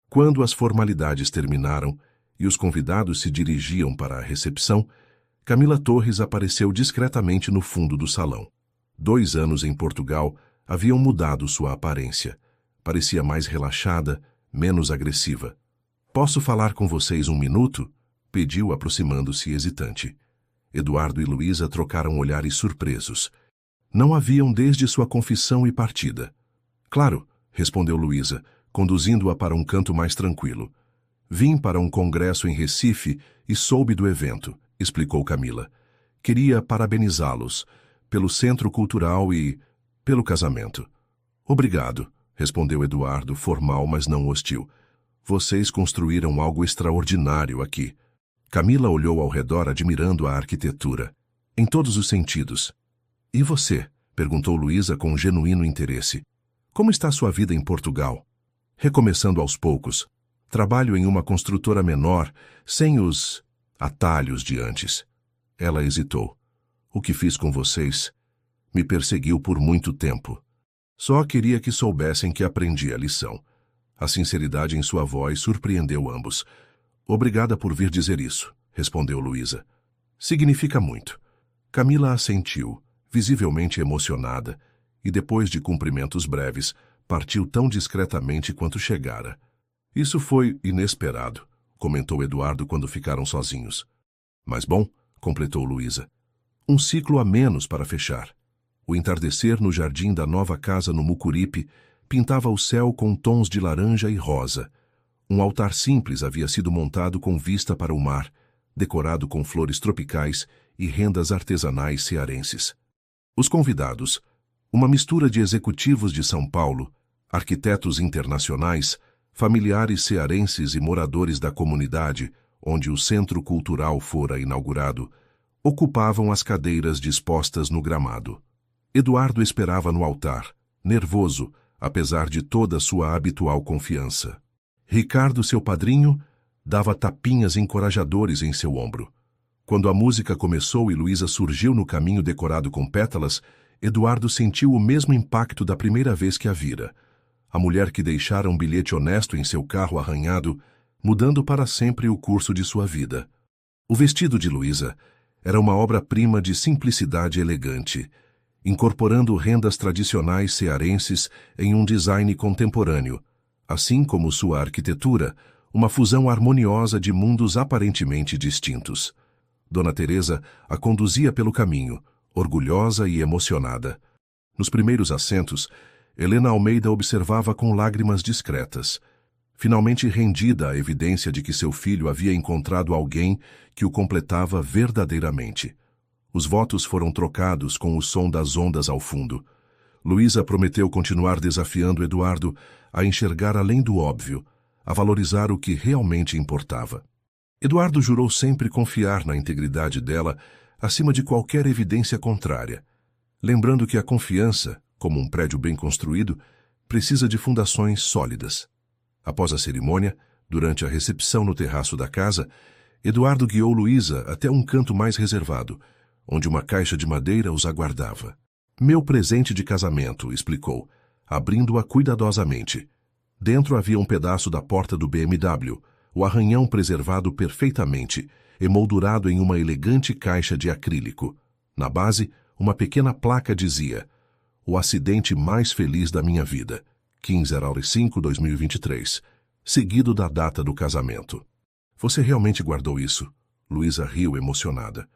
Quando as formalidades terminaram e os convidados se dirigiam para a recepção, Camila Torres apareceu discretamente no fundo do salão. 2 anos em Portugal haviam mudado sua aparência. Parecia mais relaxada, menos agressiva. "Posso falar com vocês um minuto?" pediu, aproximando-se hesitante. Eduardo e Luísa trocaram olhares surpresos. Não haviam desde sua confissão e partida. "Claro", respondeu Luísa, conduzindo-a para um canto mais tranquilo. "Vim para um congresso em Recife e soube do evento", explicou Camila. "Queria parabenizá-los pelo Centro Cultural e pelo casamento." "Obrigado", respondeu Eduardo, formal, mas não hostil. "Vocês construíram algo extraordinário aqui." Camila olhou ao redor admirando a arquitetura. "Em todos os sentidos." "E você?", perguntou Luísa com genuíno interesse. "Como está sua vida em Portugal?" "Recomeçando aos poucos. Trabalho em uma construtora menor, sem os atalhos de antes." Ela hesitou. "O que fiz com vocês? Me perseguiu por muito tempo. Só queria que soubessem que aprendi a lição." A sinceridade em sua voz surpreendeu ambos. "Obrigada por vir dizer isso", respondeu Luísa. "Significa muito." Camila assentiu, visivelmente emocionada, e depois de cumprimentos breves, partiu tão discretamente quanto chegara. "Isso foi inesperado", comentou Eduardo quando ficaram sozinhos. "Mas bom", completou Luísa. "Um ciclo a menos para fechar." O entardecer no jardim da nova casa no Mucuripe pintava o céu com tons de laranja e rosa. Um altar simples havia sido montado com vista para o mar, decorado com flores tropicais e rendas artesanais cearenses. Os convidados, uma mistura de executivos de São Paulo, arquitetos internacionais, familiares cearenses e moradores da comunidade, onde o Centro Cultural fora inaugurado, ocupavam as cadeiras dispostas no gramado. Eduardo esperava no altar, nervoso, apesar de toda sua habitual confiança. Ricardo, seu padrinho, dava tapinhas encorajadores em seu ombro. Quando a música começou e Luísa surgiu no caminho decorado com pétalas, Eduardo sentiu o mesmo impacto da primeira vez que a vira. A mulher que deixara um bilhete honesto em seu carro arranhado, mudando para sempre o curso de sua vida. O vestido de Luísa era uma obra-prima de simplicidade elegante, incorporando rendas tradicionais cearenses em um design contemporâneo, assim como sua arquitetura, uma fusão harmoniosa de mundos aparentemente distintos. Dona Teresa a conduzia pelo caminho, orgulhosa e emocionada. Nos primeiros assentos, Helena Almeida observava com lágrimas discretas, finalmente rendida à evidência de que seu filho havia encontrado alguém que o completava verdadeiramente. Os votos foram trocados com o som das ondas ao fundo. Luísa prometeu continuar desafiando Eduardo a enxergar além do óbvio, a valorizar o que realmente importava. Eduardo jurou sempre confiar na integridade dela acima de qualquer evidência contrária, lembrando que a confiança, como um prédio bem construído, precisa de fundações sólidas. Após a cerimônia, durante a recepção no terraço da casa, Eduardo guiou Luísa até um canto mais reservado, onde uma caixa de madeira os aguardava. "Meu presente de casamento", explicou, abrindo-a cuidadosamente. Dentro havia um pedaço da porta do BMW, o arranhão preservado perfeitamente, emoldurado em uma elegante caixa de acrílico. Na base, uma pequena placa dizia: "O acidente mais feliz da minha vida, 15/5/2023", seguido da data do casamento. "Você realmente guardou isso?", Luísa riu emocionada.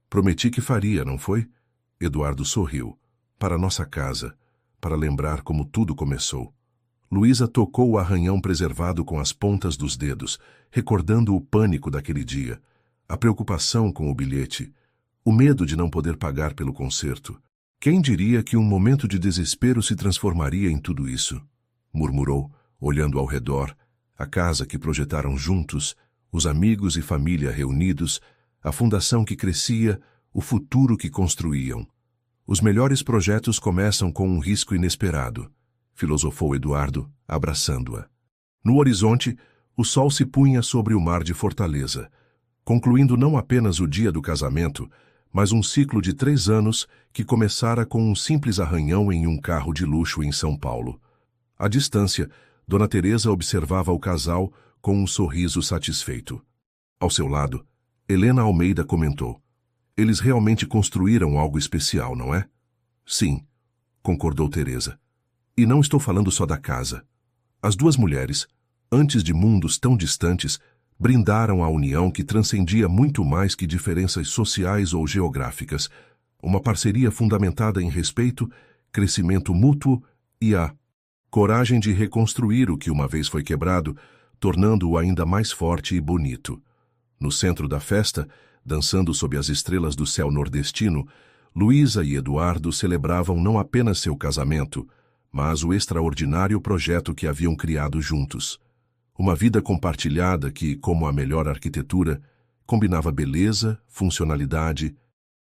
Prometi que faria, não foi? Eduardo sorriu. Para nossa casa, para lembrar como tudo começou. Luísa tocou o arranhão preservado com as pontas dos dedos, recordando o pânico daquele dia, a preocupação com o bilhete, o medo de não poder pagar pelo concerto. Quem diria que um momento de desespero se transformaria em tudo isso? Murmurou, olhando ao redor, a casa que projetaram juntos, os amigos e família reunidos, a fundação que crescia, o futuro que construíam. Os melhores projetos começam com um risco inesperado, filosofou Eduardo, abraçando-a. No horizonte, o sol se punha sobre o mar de Fortaleza, concluindo não apenas o dia do casamento, mas um ciclo de 3 anos que começara com um simples arranhão em um carro de luxo em São Paulo. À distância, Dona Teresa observava o casal com um sorriso satisfeito. Ao seu lado, Helena Almeida comentou: "Eles realmente construíram algo especial, não é?" "Sim", concordou Teresa. "E não estou falando só da casa. As duas mulheres, antes de mundos tão distantes, brindaram a união que transcendia muito mais que diferenças sociais ou geográficas, uma parceria fundamentada em respeito, crescimento mútuo e a coragem de reconstruir o que uma vez foi quebrado, tornando-o ainda mais forte e bonito." No centro da festa, dançando sob as estrelas do céu nordestino, Luísa e Eduardo celebravam não apenas seu casamento, mas o extraordinário projeto que haviam criado juntos. Uma vida compartilhada que, como a melhor arquitetura, combinava beleza, funcionalidade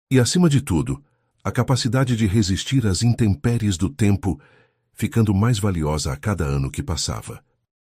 e, acima de tudo, a capacidade de resistir às intempéries do tempo, ficando mais valiosa a cada ano que passava.